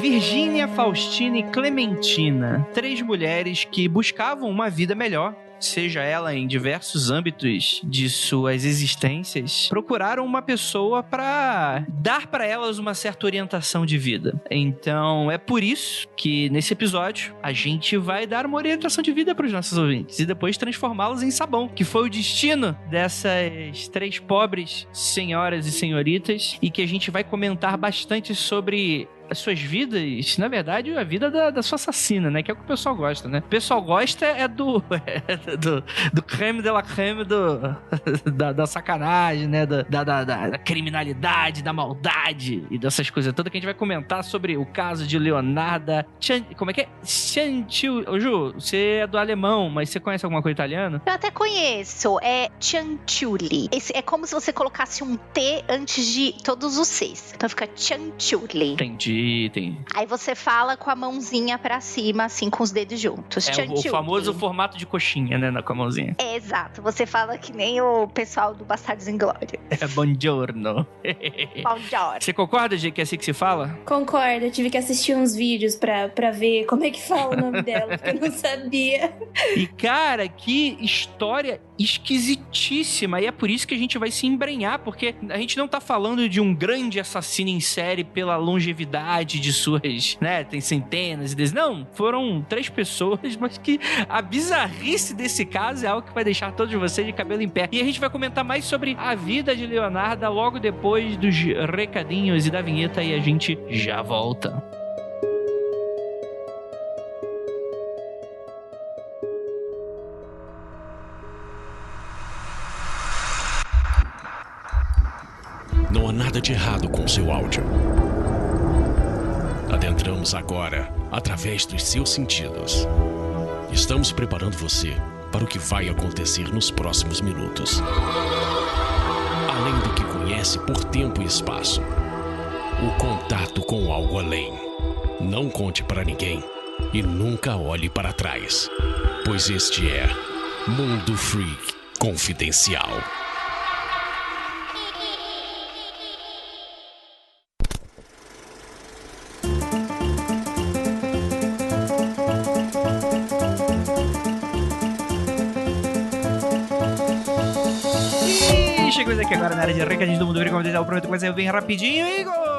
Virgínia, Faustina e Clementina, 3 mulheres que buscavam uma vida melhor, seja ela em diversos âmbitos de suas existências, procuraram uma pessoa para dar para elas uma certa orientação de vida. Então, é por isso que nesse episódio a gente vai dar uma orientação de vida para os nossos ouvintes e depois transformá-los em sabão, que foi o destino dessas 3 pobres senhoras e senhoritas, e que a gente vai comentar bastante sobre as suas vidas, na verdade, a vida da sua assassina, né? Que é o que o pessoal gosta, né? O pessoal gosta do creme de la creme da sacanagem, né? Da criminalidade, da maldade e dessas coisas todas que a gente vai comentar sobre o caso de Leonarda como é que é? Ô, Ju, você é do alemão, mas você conhece alguma coisa italiana? Eu até conheço, é Cianciulli. É como se você colocasse um T antes de todos os Cs. Então fica Cianciulli. Entendi. Aí você fala com a mãozinha pra cima, assim, com os dedos juntos. O famoso formato de coxinha, né? Com a mãozinha. É, exato. Você fala que nem o pessoal do Bastardos Inglórios. Buongiorno. Buongiorno. Você concorda, Gê, que é assim que se fala? Concordo. Eu tive que assistir uns vídeos pra ver como é que fala o nome dela, porque eu não sabia. E, cara, que história esquisitíssima. E é por isso que a gente vai se embrenhar, porque a gente não tá falando de um grande assassino em série pela longevidade de suas, né, tem centenas e dezenas. Não, foram 3 pessoas, mas que a bizarrice desse caso é algo que vai deixar todos vocês de cabelo em pé. E a gente vai comentar mais sobre a vida de Leonarda logo depois dos recadinhos e da vinheta, e a gente já volta. Não há nada de errado com seu áudio. Adentramos agora através dos seus sentidos. Estamos preparando você para o que vai acontecer nos próximos minutos. Além do que conhece por tempo e espaço, o contato com algo além. Não conte para ninguém e nunca olhe para trás, pois este é Mundo Freak Confidencial. Chegamos aqui agora na área de recadinhos do Mundo Freak Confidencial. Prometo que vai ser bem rapidinho. Igor!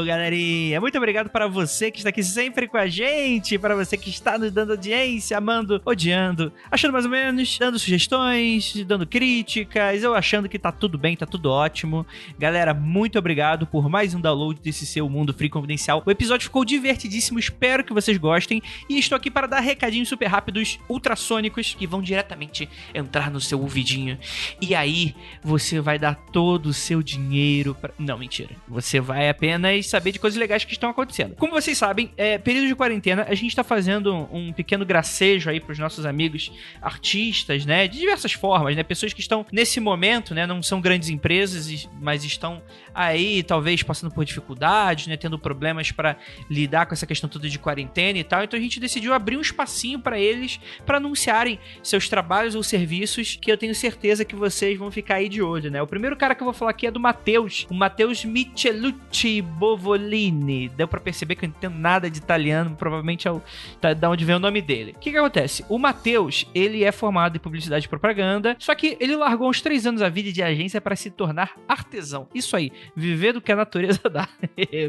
Galerinha, muito obrigado para você que está aqui sempre com a gente, para você que está nos dando audiência, amando, odiando, achando mais ou menos, dando sugestões, dando críticas, eu achando que tá tudo bem, tá tudo ótimo. Galera, muito obrigado por mais um download desse seu Mundo Freak Confidencial. O episódio ficou divertidíssimo, espero que vocês gostem, e estou aqui para dar recadinhos super rápidos, ultrassônicos, que vão diretamente entrar no seu ouvidinho. E aí, você vai dar todo o seu dinheiro pra... Não, mentira. Você vai apenas saber de coisas legais que estão acontecendo. Como vocês sabem, período de quarentena, a gente tá fazendo um pequeno gracejo aí pros nossos amigos artistas, né? De diversas formas, né? Pessoas que estão nesse momento, né? Não são grandes empresas, mas estão aí, talvez, passando por dificuldades, né? Tendo problemas para lidar com essa questão toda de quarentena e tal. Então a gente decidiu abrir um espacinho para eles, para anunciarem seus trabalhos ou serviços, que eu tenho certeza que vocês vão ficar aí de olho, né? O primeiro cara que eu vou falar aqui é do Matheus, o Matheus Michelucci Bovolini. Deu pra perceber que eu não entendo nada de italiano, provavelmente é da onde vem o nome dele. O que acontece? O Matheus, ele é formado em publicidade e propaganda, só que ele largou uns 3 anos a vida de agência para se tornar artesão. Isso aí, viver do que a natureza dá.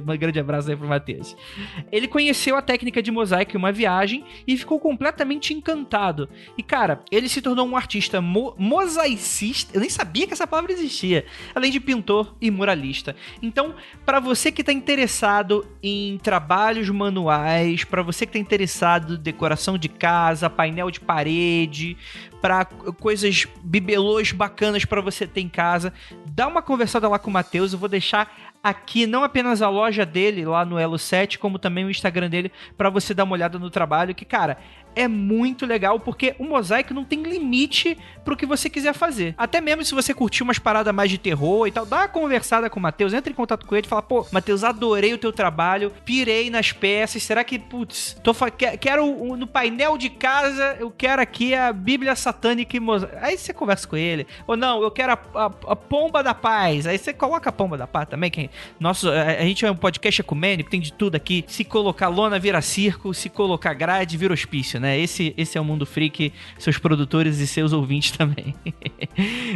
Um grande abraço aí pro Matheus. Ele conheceu a técnica de mosaico em uma viagem e ficou completamente encantado. E cara, ele se tornou um artista mosaicista. Eu nem sabia que essa palavra existia. Além de pintor e muralista. Então, para você que está interessado em trabalhos manuais, para você que está interessado em decoração de casa, painel de parede, para coisas bibelôs bacanas para você ter em casa, dá uma conversada lá com o Matheus. Eu vou deixar aqui não apenas a loja dele lá no Elo 7, como também o Instagram dele, para você dar uma olhada no trabalho, que, cara, é muito legal, porque o Mosaic não tem limite pro que você quiser fazer. Até mesmo se você curtir umas paradas mais de terror e tal, dá uma conversada com o Matheus, entra em contato com ele e fala, pô, Matheus, adorei o teu trabalho, pirei nas peças, será que, putz, quero no painel de casa, eu quero aqui a Bíblia Satânica e Mosaic. Aí você conversa com ele. Ou não, eu quero a Pomba da Paz. Aí você coloca a Pomba da Paz também, que a gente é um podcast ecumênico, tem de tudo aqui. Se colocar lona, vira circo, se colocar grade, vira hospício, né? Esse é o Mundo Freak, seus produtores e seus ouvintes também.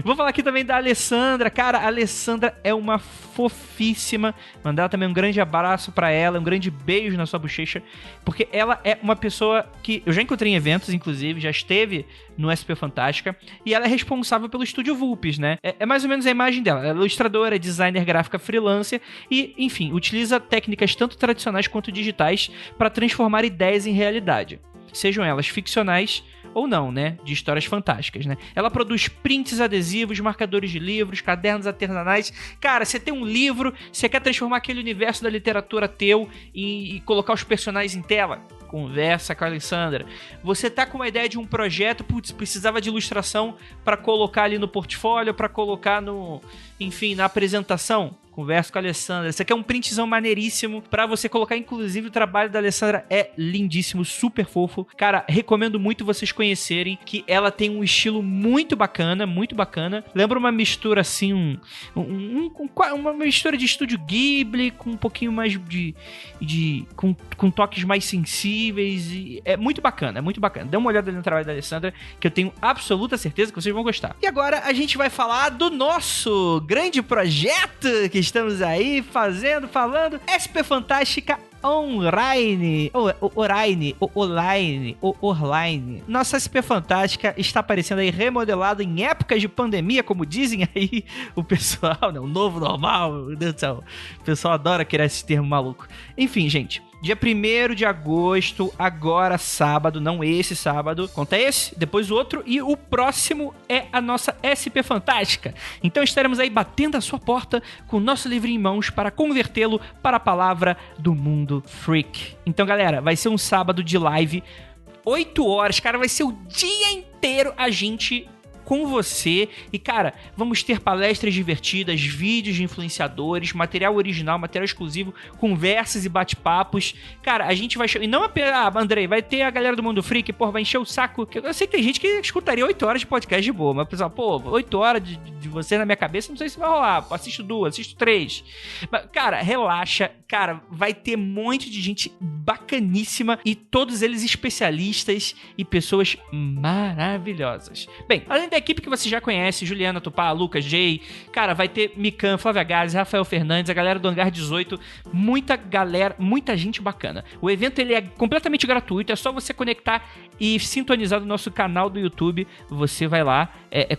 Vou falar aqui também da Alessandra. Cara, a Alessandra é uma fofíssima. Mandar também um grande abraço pra ela, um grande beijo na sua bochecha, porque ela é uma pessoa que eu já encontrei em eventos, inclusive, já esteve no SP Fantástica, e ela é responsável pelo estúdio Vulpes, né? É mais ou menos a imagem dela. Ela é ilustradora, designer gráfica freelancer e, enfim, utiliza técnicas tanto tradicionais quanto digitais para transformar ideias em realidade. Sejam elas ficcionais ou não, né? De histórias fantásticas, né? Ela produz prints, adesivos, marcadores de livros, cadernos artesanais. Cara, você tem um livro, você quer transformar aquele universo da literatura teu e colocar os personagens em tela? Conversa com a Alessandra. Você tá com uma ideia de um projeto, putz, precisava de ilustração para colocar ali no portfólio, para colocar na apresentação? Conversa com a Alessandra. Esse aqui é um printzão maneiríssimo pra você colocar. Inclusive, o trabalho da Alessandra é lindíssimo, super fofo. Cara, recomendo muito vocês conhecerem, que ela tem um estilo muito bacana, muito bacana. Lembra uma mistura assim, uma mistura de estúdio Ghibli com um pouquinho mais com toques mais sensíveis. E é muito bacana, é muito bacana. Dê uma olhada no trabalho da Alessandra, que eu tenho absoluta certeza que vocês vão gostar. E agora a gente vai falar do nosso grande projeto que estamos aí falando SP Fantástica Online. Nossa SP Fantástica está aparecendo aí remodelado em épocas de pandemia, como dizem aí o pessoal, né? O novo normal, meu Deus do céu. O pessoal adora criar esse termo maluco. Enfim, gente. Dia 1º de agosto, agora sábado, não esse sábado. Conta esse, depois o outro e o próximo é a nossa SP Fantástica. Então estaremos aí batendo a sua porta com o nosso livrinho em mãos para convertê-lo para a palavra do Mundo Freak. Então, galera, vai ser um sábado de live, 8 horas, cara, vai ser o dia inteiro a gente com você. E, cara, vamos ter palestras divertidas, vídeos de influenciadores, material original, material exclusivo, conversas e bate-papos. Cara, a gente vai... E não Andrei, vai ter a galera do Mundo Freak, pô, vai encher o saco. Eu sei que tem gente que escutaria 8 horas de podcast de boa, mas, pessoal, pô, 8 horas de você na minha cabeça, não sei se vai rolar. Assisto 2, assisto 3. Mas, cara, relaxa. Cara, vai ter um monte de gente bacaníssima e todos eles especialistas e pessoas maravilhosas. Bem, além da equipe que você já conhece, Juliana Tupá, Lucas, Jay, cara, vai ter Mikan, Flávia Gales, Rafael Fernandes, a galera do Hangar 18, muita galera, muita gente bacana. O evento, ele é completamente gratuito, é só você conectar e sintonizar no nosso canal do YouTube, você vai lá,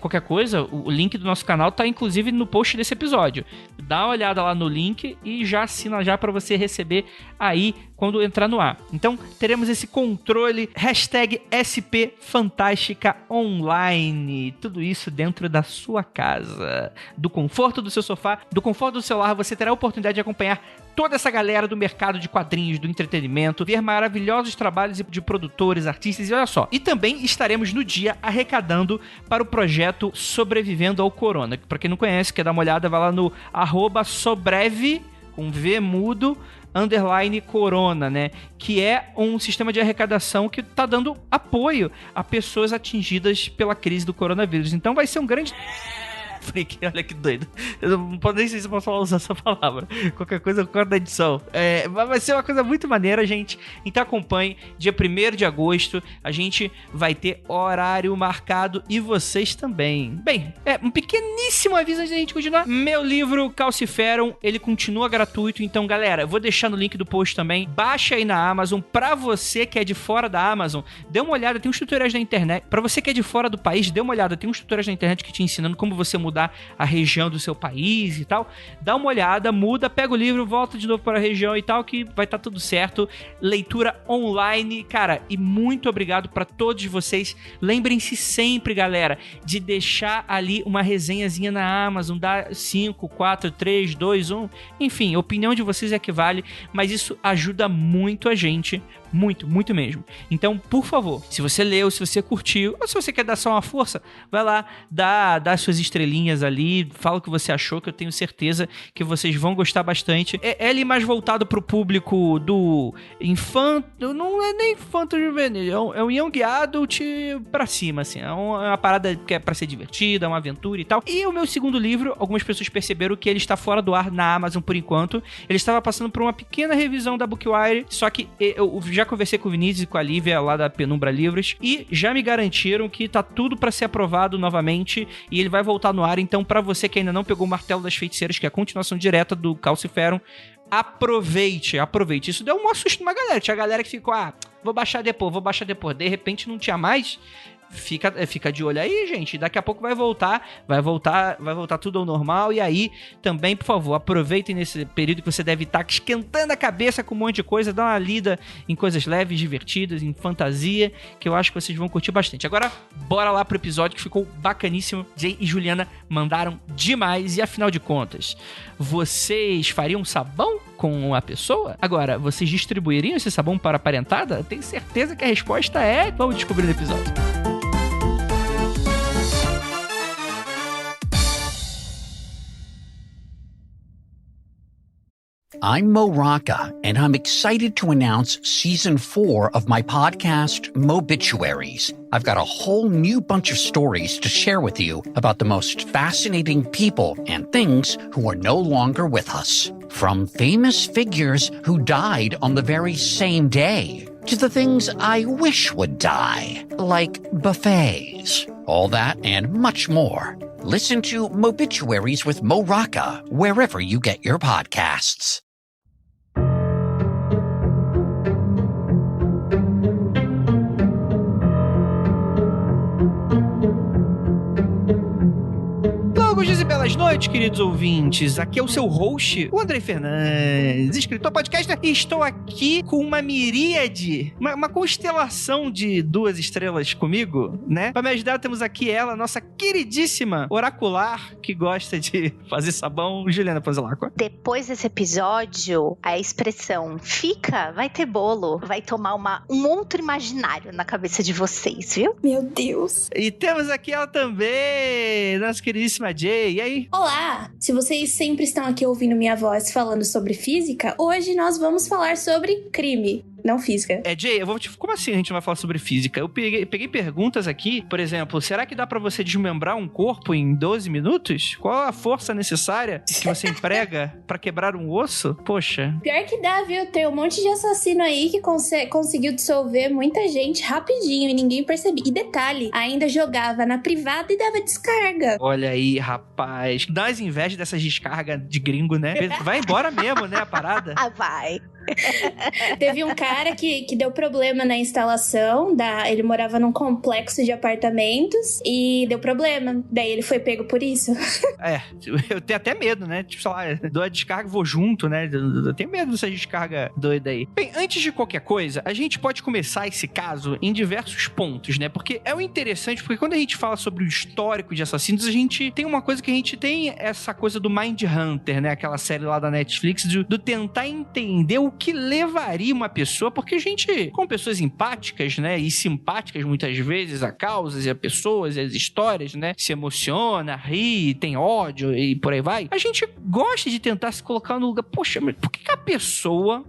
qualquer coisa, o link do nosso canal tá inclusive no post desse episódio. Dá uma olhada lá no link e já assina já pra você receber aí quando entrar no ar. Então, teremos esse controle, #SP Fantástica Online. Tudo isso dentro da sua casa. Do conforto do seu sofá, do conforto do celular, você terá a oportunidade de acompanhar toda essa galera do mercado de quadrinhos, do entretenimento, ver maravilhosos trabalhos de produtores, artistas e olha só. E também estaremos no dia arrecadando para o projeto Sobrevivendo ao Corona. Pra quem não conhece, quer dar uma olhada, vai lá no @sobrev, com V mudo, _corona, né? Que é um sistema de arrecadação que tá dando apoio a pessoas atingidas pela crise do coronavírus. Então vai ser um grande... Freak, olha que doido. Eu não posso nem sei se eu posso usar essa palavra. Qualquer coisa eu corto da edição. Vai ser uma coisa muito maneira, gente. Então acompanhe. Dia 1º de agosto a gente vai ter horário marcado e vocês também. Bem, um pequeníssimo aviso antes da gente continuar. Meu livro Calciferum, ele continua gratuito. Então, galera, eu vou deixar no link do post também. Baixa aí na Amazon. Pra você que é de fora da Amazon, dê uma olhada. Tem uns tutoriais na internet. Pra você que é de fora do país, dê uma olhada. Tem uns tutoriais na internet que te ensinando como você mudar ajudar a região do seu país e tal, dá uma olhada, muda, pega o livro, volta de novo para a região e tal, que vai estar tudo certo. Leitura online, cara, e muito obrigado para todos vocês. Lembrem-se sempre, galera, de deixar ali uma resenhazinha na Amazon, dá 5, 4, 3, 2, 1, enfim, a opinião de vocês é que vale, mas isso ajuda muito a gente, muito, muito mesmo. Então, por favor, se você leu, se você curtiu, ou se você quer dar só uma força, vai lá, dá suas estrelinhas ali, fala o que você achou, que eu tenho certeza que vocês vão gostar bastante. É ali mais voltado pro público do infanto, não é nem infanto juvenil, é um young adult pra cima, assim, é uma parada que é pra ser divertida, é uma aventura e tal. E o meu segundo livro, algumas pessoas perceberam que ele está fora do ar na Amazon por enquanto, ele estava passando por uma pequena revisão da Bookwire, só que eu já conversei com o Vinícius e com a Lívia lá da Penumbra Livros e já me garantiram que tá tudo pra ser aprovado novamente e ele vai voltar no ar. Então, pra você que ainda não pegou o Martelo das Feiticeiras, que é a continuação direta do Calciferum, aproveite. Isso deu um susto numa galera. Tinha a galera que ficou, vou baixar depois. De repente não tinha mais. Fica de olho aí, gente. Daqui a pouco vai voltar tudo ao normal. E aí, também, por favor, aproveitem nesse período que você deve estar esquentando a cabeça com um monte de coisa. Dá uma lida em coisas leves, divertidas, em fantasia, que eu acho que vocês vão curtir bastante. Agora, bora lá pro episódio que ficou bacaníssimo. Jay e Juliana mandaram demais. E afinal de contas, vocês fariam sabão com a pessoa? Agora, vocês distribuiriam esse sabão para a parentada? Tenho certeza que a resposta é... Vamos descobrir no episódio. I'm Mo Rocca, and I'm excited to announce Season 4 of my podcast, Mobituaries. I've got a whole new bunch of stories to share with you about the most fascinating people and things who are no longer with us. From famous figures who died on the very same day, to the things I wish would die, like buffets. All that and much more. Listen to Mobituaries with Mo Rocca wherever you get your podcasts. Bom dias e belas noites, queridos ouvintes. Aqui é o seu host, o Andrei Fernandes, escritor, podcaster, e estou aqui com uma miríade, uma constelação de 2 estrelas comigo, né? Para me ajudar, temos aqui ela, nossa queridíssima oracular, que gosta de fazer sabão, Juliana Panzelacqua. Depois desse episódio, a expressão fica, vai ter bolo, vai tomar um outro imaginário na cabeça de vocês, viu? Meu Deus. E temos aqui ela também, nossa queridíssima Jay. E aí? Olá! Se vocês sempre estão aqui ouvindo minha voz falando sobre física, hoje nós vamos falar sobre crime. Não física. Jay, como assim a gente vai falar sobre física? Eu peguei perguntas aqui, por exemplo, será que dá pra você desmembrar um corpo em 12 minutos? Qual a força necessária que você emprega pra quebrar um osso? Poxa. Pior que dá, viu? Tem um monte de assassino aí que conseguiu dissolver muita gente rapidinho e ninguém percebia. E detalhe, ainda jogava na privada e dava descarga. Olha aí, rapaz. Dá as invejas dessas descargas de gringo, né? Vai embora mesmo, né, a parada? Vai. Teve um cara que deu problema na instalação, ele morava num complexo de apartamentos e deu problema. Daí ele foi pego por isso. Eu tenho até medo, né? Tipo, sei lá, dou a descarga, vou junto, né? Eu tenho medo dessa descarga doida aí. Bem, antes de qualquer coisa, a gente pode começar esse caso em diversos pontos, né? Porque é o interessante, porque quando a gente fala sobre o histórico de assassinos, a gente tem uma coisa que a gente tem essa coisa do Mindhunter, né? Aquela série lá da Netflix, do tentar entender o que levaria uma pessoa, porque a gente, como pessoas empáticas, né, e simpáticas muitas vezes a causas e a pessoas e as histórias, né, se emociona, ri, tem ódio e por aí vai, a gente gosta de tentar se colocar no lugar, poxa, mas por que a pessoa...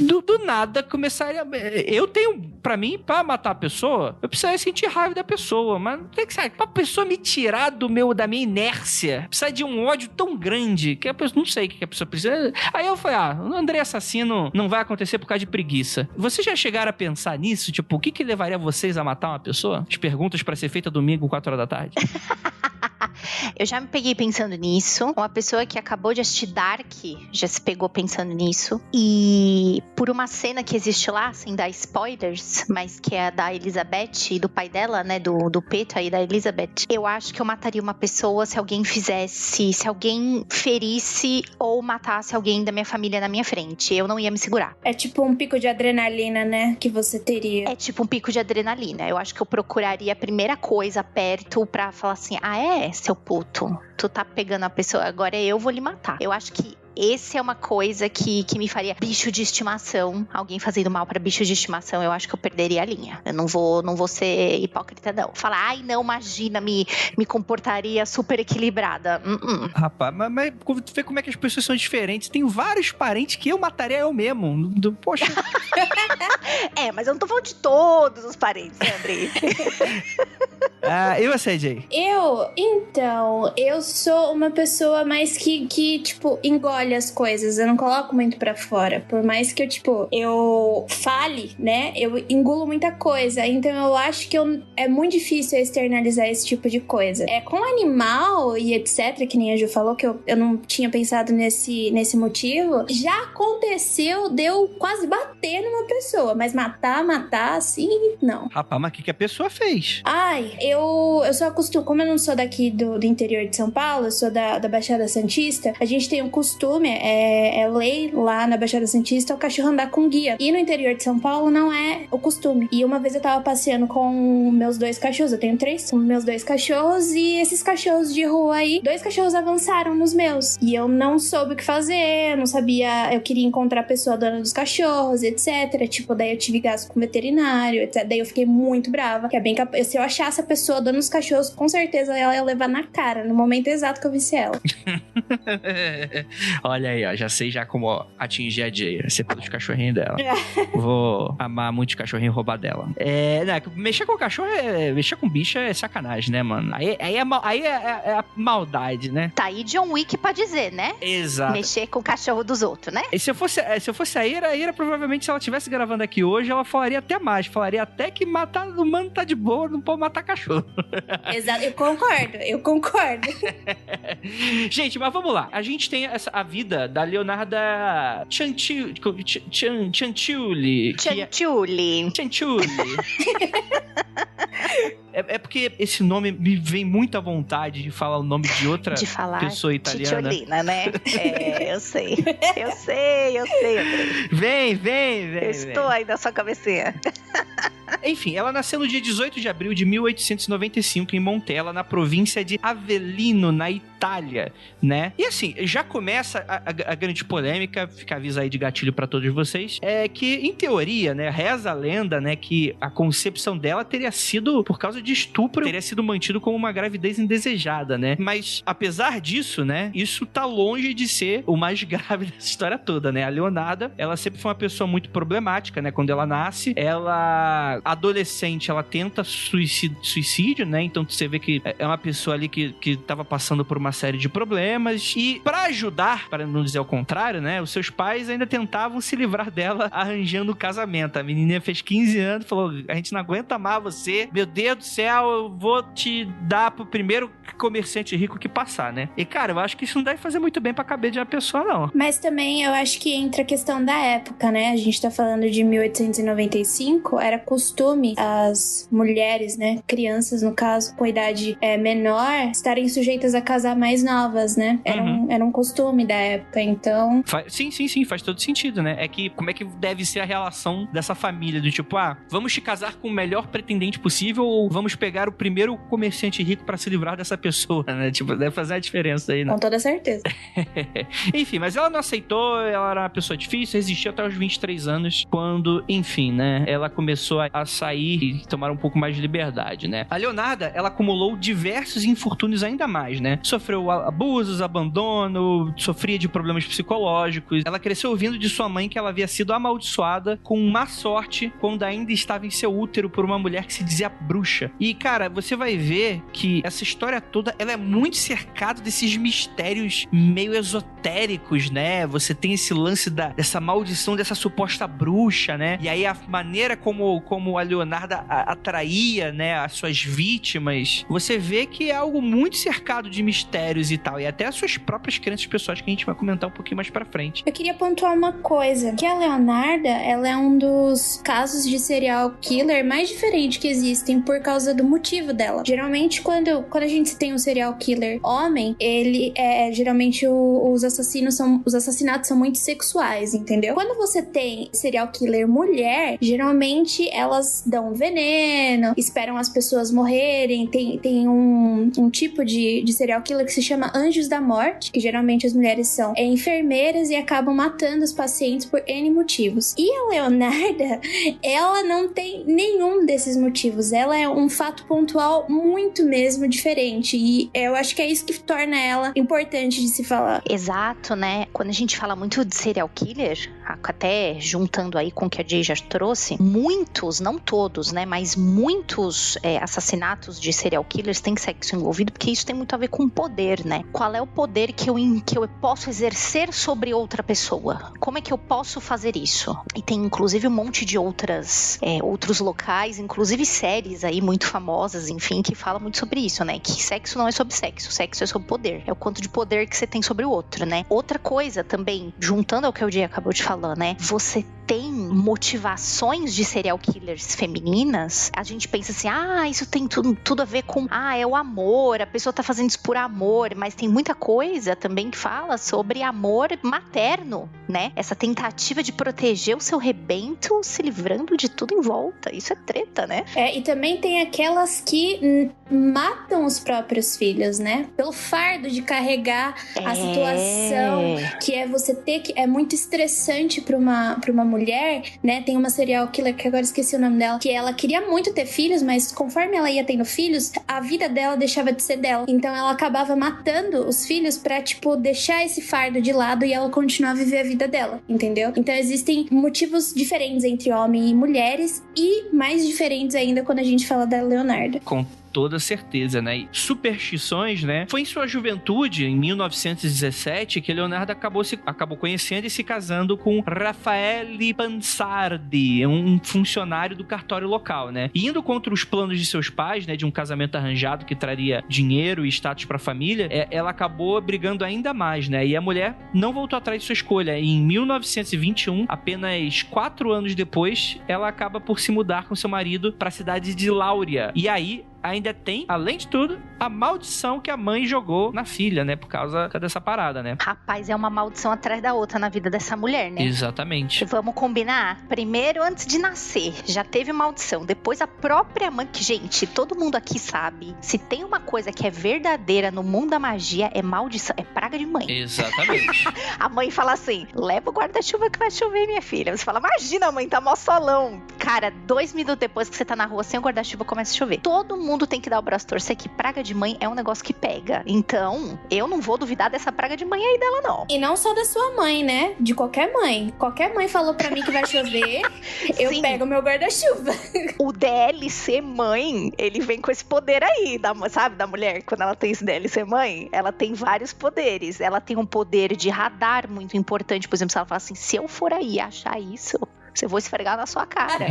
Do nada começaria... Eu tenho, pra mim, pra matar a pessoa, eu precisaria sentir raiva da pessoa, mas tem que saber, pra pessoa me tirar da minha inércia, precisa de um ódio tão grande que a pessoa, não sei o que a pessoa precisa. Aí eu falei, o André assassino não vai acontecer por causa de preguiça. Vocês já chegaram a pensar nisso? Tipo, o que levaria vocês a matar uma pessoa? As perguntas pra ser feita domingo, 4 horas da tarde. Eu já me peguei pensando nisso. Uma pessoa que acabou de assistir Dark já se pegou pensando nisso. E por uma cena que existe lá, sem dar spoilers, mas que é a da Elizabeth e do pai dela, né? Do Petra e da Elizabeth. Eu acho que eu mataria uma pessoa se alguém ferisse ou matasse alguém da minha família na minha frente. Eu não ia me segurar. É tipo um pico de adrenalina, né? Que você teria. É tipo um pico de adrenalina. Eu acho que eu procuraria a primeira coisa perto pra falar assim: seu puto, tu tá pegando a pessoa, agora eu vou lhe matar. Eu acho que esse é uma coisa que me faria bicho de estimação. Alguém fazendo mal pra bicho de estimação, eu acho que eu perderia a linha. Eu não vou ser hipócrita, não. Falar, não, imagina, me comportaria super equilibrada. Rapaz, mas tu vê como é que as pessoas são diferentes. Tem vários parentes que eu mataria eu mesmo. Poxa. Mas eu não tô falando de todos os parentes, né, Andrei? E você, Jay? Eu sou uma pessoa mais que tipo, engole as coisas, eu não coloco muito pra fora, por mais que eu fale, né, eu engulo muita coisa, então eu acho que é muito difícil externalizar esse tipo de coisa. Com animal e etc, que nem a Ju falou, que eu não tinha pensado nesse motivo, já aconteceu de eu quase bater numa pessoa, mas matar, assim, não. Rapaz, mas o que a pessoa fez? Eu só acostumo, como eu não sou daqui do interior de São Paulo, eu sou da Baixada Santista, a gente tem um costume, é lei lá na Baixada Santista, o cachorro andar com guia. E no interior de São Paulo não é o costume. E uma vez eu tava passeando com meus 2 cachorros, eu tenho 3, com meus 2 cachorros, e esses cachorros de rua aí, 2 cachorros avançaram nos meus. E eu não soube o que fazer, eu não sabia, eu queria encontrar a pessoa dona dos cachorros, etc. Daí eu tive gasto com veterinário, etc. Daí eu fiquei muito brava, que é bem capaz, se eu achasse a pessoa dona dos cachorros, com certeza ela ia levar na cara, no momento exato que eu visse ela. Olha aí, ó, já sei como atingir a Jay, ser pelos cachorrinhos dela. Vou amar muito os cachorrinhos e roubar dela. Mexer com cachorro, mexer com bicho é sacanagem, né, mano? Aí é a maldade, né? Tá aí John Wick pra dizer, né? Exato. Mexer com o cachorro dos outros, né? E se eu fosse a Ira provavelmente, se ela estivesse gravando aqui hoje, ela falaria até mais. Falaria até que matar humano tá de boa, não pode matar cachorro. Exato, eu concordo. Gente, mas vamos lá. A gente tem a vida da Leonarda Cianciulli. É porque esse nome me vem muito à vontade de falar o nome de outra pessoa italiana. Cicciolina, né? Eu sei. Vem. Eu estou aí na sua cabecinha. Enfim, ela nasceu no dia 18 de abril de 1895 em Montella, na província de Avellino, na Itália, né? E assim, já começa a grande polêmica, fica aviso aí de gatilho pra todos vocês, é que, em teoria, né, reza a lenda, né, que a concepção dela teria sido por causa de estupro, teria sido mantido como uma gravidez indesejada, né? Mas, apesar disso, né, isso tá longe de ser o mais grave dessa história toda, né? A Leonarda, ela sempre foi uma pessoa muito problemática, né? Quando ela nasce, ela, adolescente, ela tenta suicídio, né? Então você vê que é uma pessoa ali que tava passando por uma série de problemas, e pra ajudar, para não dizer o contrário, né, os seus pais ainda tentavam se livrar dela arranjando o casamento. A menininha fez 15 anos, falou: a gente não aguenta mais você, meu Deus do céu, eu vou te dar pro primeiro comerciante rico que passar, né? E cara, eu acho que isso não deve fazer muito bem pra cabeça de uma pessoa, não. Mas também eu acho que entra a questão da época, né? A gente tá falando de 1895, era costume as mulheres, né, crianças no caso, com idade menor, estarem sujeitas a casar mais novas, né? Era um costume da época, então... Sim, faz todo sentido, né? É que como é que deve ser a relação dessa família, do tipo, vamos te casar com o melhor pretendente possível ou vamos pegar o primeiro comerciante rico pra se livrar dessa pessoa, né? Tipo, deve fazer a diferença aí, né? Com toda certeza. Enfim, mas ela não aceitou, ela era uma pessoa difícil, resistiu até os 23 anos, quando, enfim, né, ela começou a sair e tomar um pouco mais de liberdade, né? A Leonarda, ela acumulou diversos infortúnios ainda mais, né? Sofreu abusos, abandono, sofria de problemas psicológicos. Ela cresceu ouvindo de sua mãe que ela havia sido amaldiçoada com má sorte quando ainda estava em seu útero por uma mulher que se dizia bruxa. E, cara, você vai ver que essa história toda, ela é muito cercada desses mistérios meio esotéricos, né? Você tem esse lance dessa maldição dessa suposta bruxa, né? E aí a maneira como a Leonarda atraía, né, as suas vítimas, você vê que é algo muito cercado de mistérios e tal, e até as suas próprias crenças pessoais, que a gente vai comentar um pouquinho mais pra frente. Eu queria pontuar uma coisa, que a Leonarda, ela é um dos casos de serial killer mais diferentes que existem por causa do motivo dela. Geralmente, quando a gente tem um serial killer homem, ele geralmente os assassinatos são muito sexuais, entendeu? Quando você tem serial killer mulher, geralmente elas dão veneno, esperam as pessoas morrerem. Tem um tipo de serial killer que se chama anjos da morte, que geralmente as mulheres são enfermeiras e acabam matando os pacientes por N motivos. E a Leonarda, ela não tem nenhum desses motivos. Ela é um fato pontual muito mesmo diferente. E eu acho que é isso que torna ela importante de se falar. Exato, né? Quando a gente fala muito de serial killer, até juntando aí com o que a Jay já trouxe, muitos, não todos, né? Mas muitos assassinatos de serial killers têm sexo envolvido, porque isso tem muito a ver com poder, né? Qual é o poder que eu posso exercer sobre outra pessoa? Como é que eu posso fazer isso? E tem inclusive um monte de outros locais, inclusive séries aí muito famosas, enfim, que falam muito sobre isso, né? Que sexo não é sobre sexo é sobre poder. É o quanto de poder que você tem sobre o outro, né? Outra coisa também, juntando ao que o Jay acabou de falar, né? Você tem motivações de serial killers femininas, a gente pensa assim, isso tem tudo a ver com, é o amor, a pessoa tá fazendo isso por amor, mas tem muita coisa também que fala sobre amor materno, né? Essa tentativa de proteger o seu rebento se livrando de tudo em volta. Isso é treta, né? E também tem aquelas que matam os próprios filhos, né? Pelo fardo de carregar a situação, que é você ter que... É muito estressante pra uma mulher, né? Tem uma serial killer, que agora esqueci o nome dela, que ela queria muito ter filhos, mas conforme ela ia tendo filhos, a vida dela deixava de ser dela. Então ela acabava matando os filhos pra, deixar esse fardo de lado e ela continuar a viver a vida dela, entendeu? Então existem motivos diferentes entre homens e mulheres, e mais diferentes ainda quando a gente fala da Leonarda. Com toda certeza, né? E superstições, né? Foi em sua juventude, em 1917, que Leonardo acabou conhecendo e se casando com Raffaele Pansardi, um funcionário do cartório local, né? E indo contra os planos de seus pais, né? De um casamento arranjado que traria dinheiro e status para a família, ela acabou brigando ainda mais, né? E a mulher não voltou atrás de sua escolha. E em 1921, apenas 4 anos depois, ela acaba por se mudar com seu marido para a cidade de Lauria. E aí ainda tem, além de tudo, a maldição que a mãe jogou na filha, né? Por causa dessa parada, né? Rapaz, é uma maldição atrás da outra na vida dessa mulher, né? Exatamente. Vamos combinar? Primeiro, antes de nascer, já teve maldição. Depois, a própria mãe... Gente, todo mundo aqui sabe, se tem uma coisa que é verdadeira no mundo da magia, é maldição, é praga de mãe. Exatamente. A mãe fala assim, leva o guarda-chuva que vai chover, minha filha. Você fala, imagina, mãe, tá mó solão. Cara, 2 minutos depois que você tá na rua sem o guarda-chuva, começa a chover. Todo mundo tem que dar o braço a torcer que praga de mãe é um negócio que pega. Então, eu não vou duvidar dessa praga de mãe aí dela, não. E não só da sua mãe, né? De qualquer mãe. Qualquer mãe falou pra mim que vai chover, eu pego meu guarda-chuva. O DLC mãe, ele vem com esse poder aí, sabe? Da mulher, quando ela tem esse DLC mãe, ela tem vários poderes. Ela tem um poder de radar muito importante. Por exemplo, se ela fala assim, se eu for aí achar isso... eu vou esfregar na sua cara.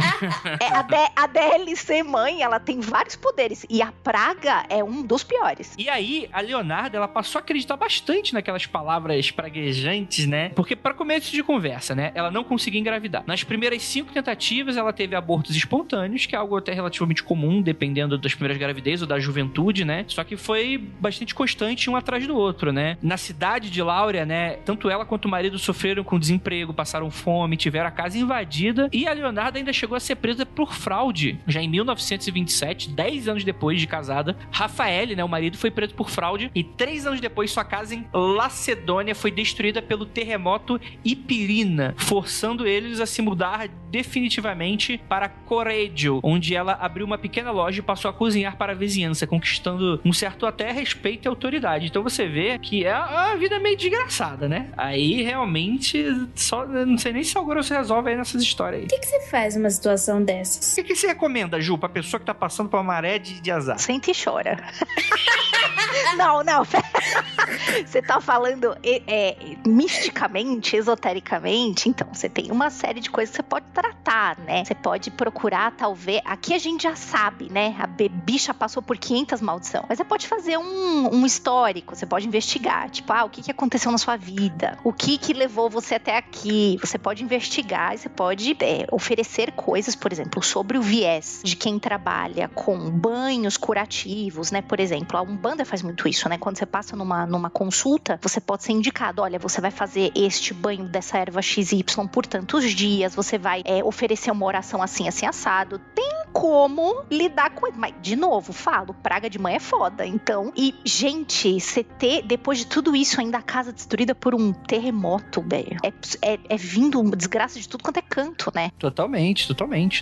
A DLC mãe, ela tem vários poderes. E a praga é um dos piores. E aí, a Leonarda, ela passou a acreditar bastante naquelas palavras praguejantes, né? Porque, para começo de conversa, né? Ela não conseguia engravidar. Nas primeiras 5 tentativas, ela teve abortos espontâneos, que é algo até relativamente comum, dependendo das primeiras gravidezes ou da juventude, né? Só que foi bastante constante um atrás do outro, né? Na cidade de Lauria, né? Tanto ela quanto o marido sofreram com desemprego, passaram fome, tiveram a casa invadida. E a Leonarda ainda chegou a ser presa por fraude. Já em 1927, 10 anos depois de casada, Rafael, né, o marido, foi preso por fraude. E 3 anos depois, sua casa em Lacedônia foi destruída pelo terremoto Ipirina, forçando eles a se mudar definitivamente para Correggio, onde ela abriu uma pequena loja e passou a cozinhar para a vizinhança, conquistando um certo até respeito e autoridade. Então você vê que é uma vida meio desgraçada, né? Aí realmente, só não sei nem se o grosso resolve aí nessas histórias aí. O que você faz numa situação dessas? O que você recomenda, Ju, pra pessoa que tá passando por uma maré de azar? Sente e chora. Não. Você tá falando misticamente, esotericamente, então você tem uma série de coisas que você pode tratar, né? Você pode procurar, talvez... Aqui a gente já sabe, né? A bicha passou por 500 maldições. Mas você pode fazer um histórico, você pode investigar. Tipo, o que aconteceu na sua vida? O que levou você até aqui? Você pode investigar e você pode oferecer coisas, por exemplo, sobre o viés de quem trabalha com banhos curativos, né? Por exemplo, a Umbanda faz muito isso, né? Quando você passa numa consulta, você pode ser indicado, olha, você vai fazer este banho dessa erva XY por tantos dias, você vai oferecer uma oração assim, assim, assado. Tem como lidar com isso. Mas, de novo, falo, praga de mãe é foda. Então, e, gente, você ter, depois de tudo isso, ainda a casa destruída por um terremoto, velho. É vindo uma desgraça de tudo quanto é canto, né? Totalmente,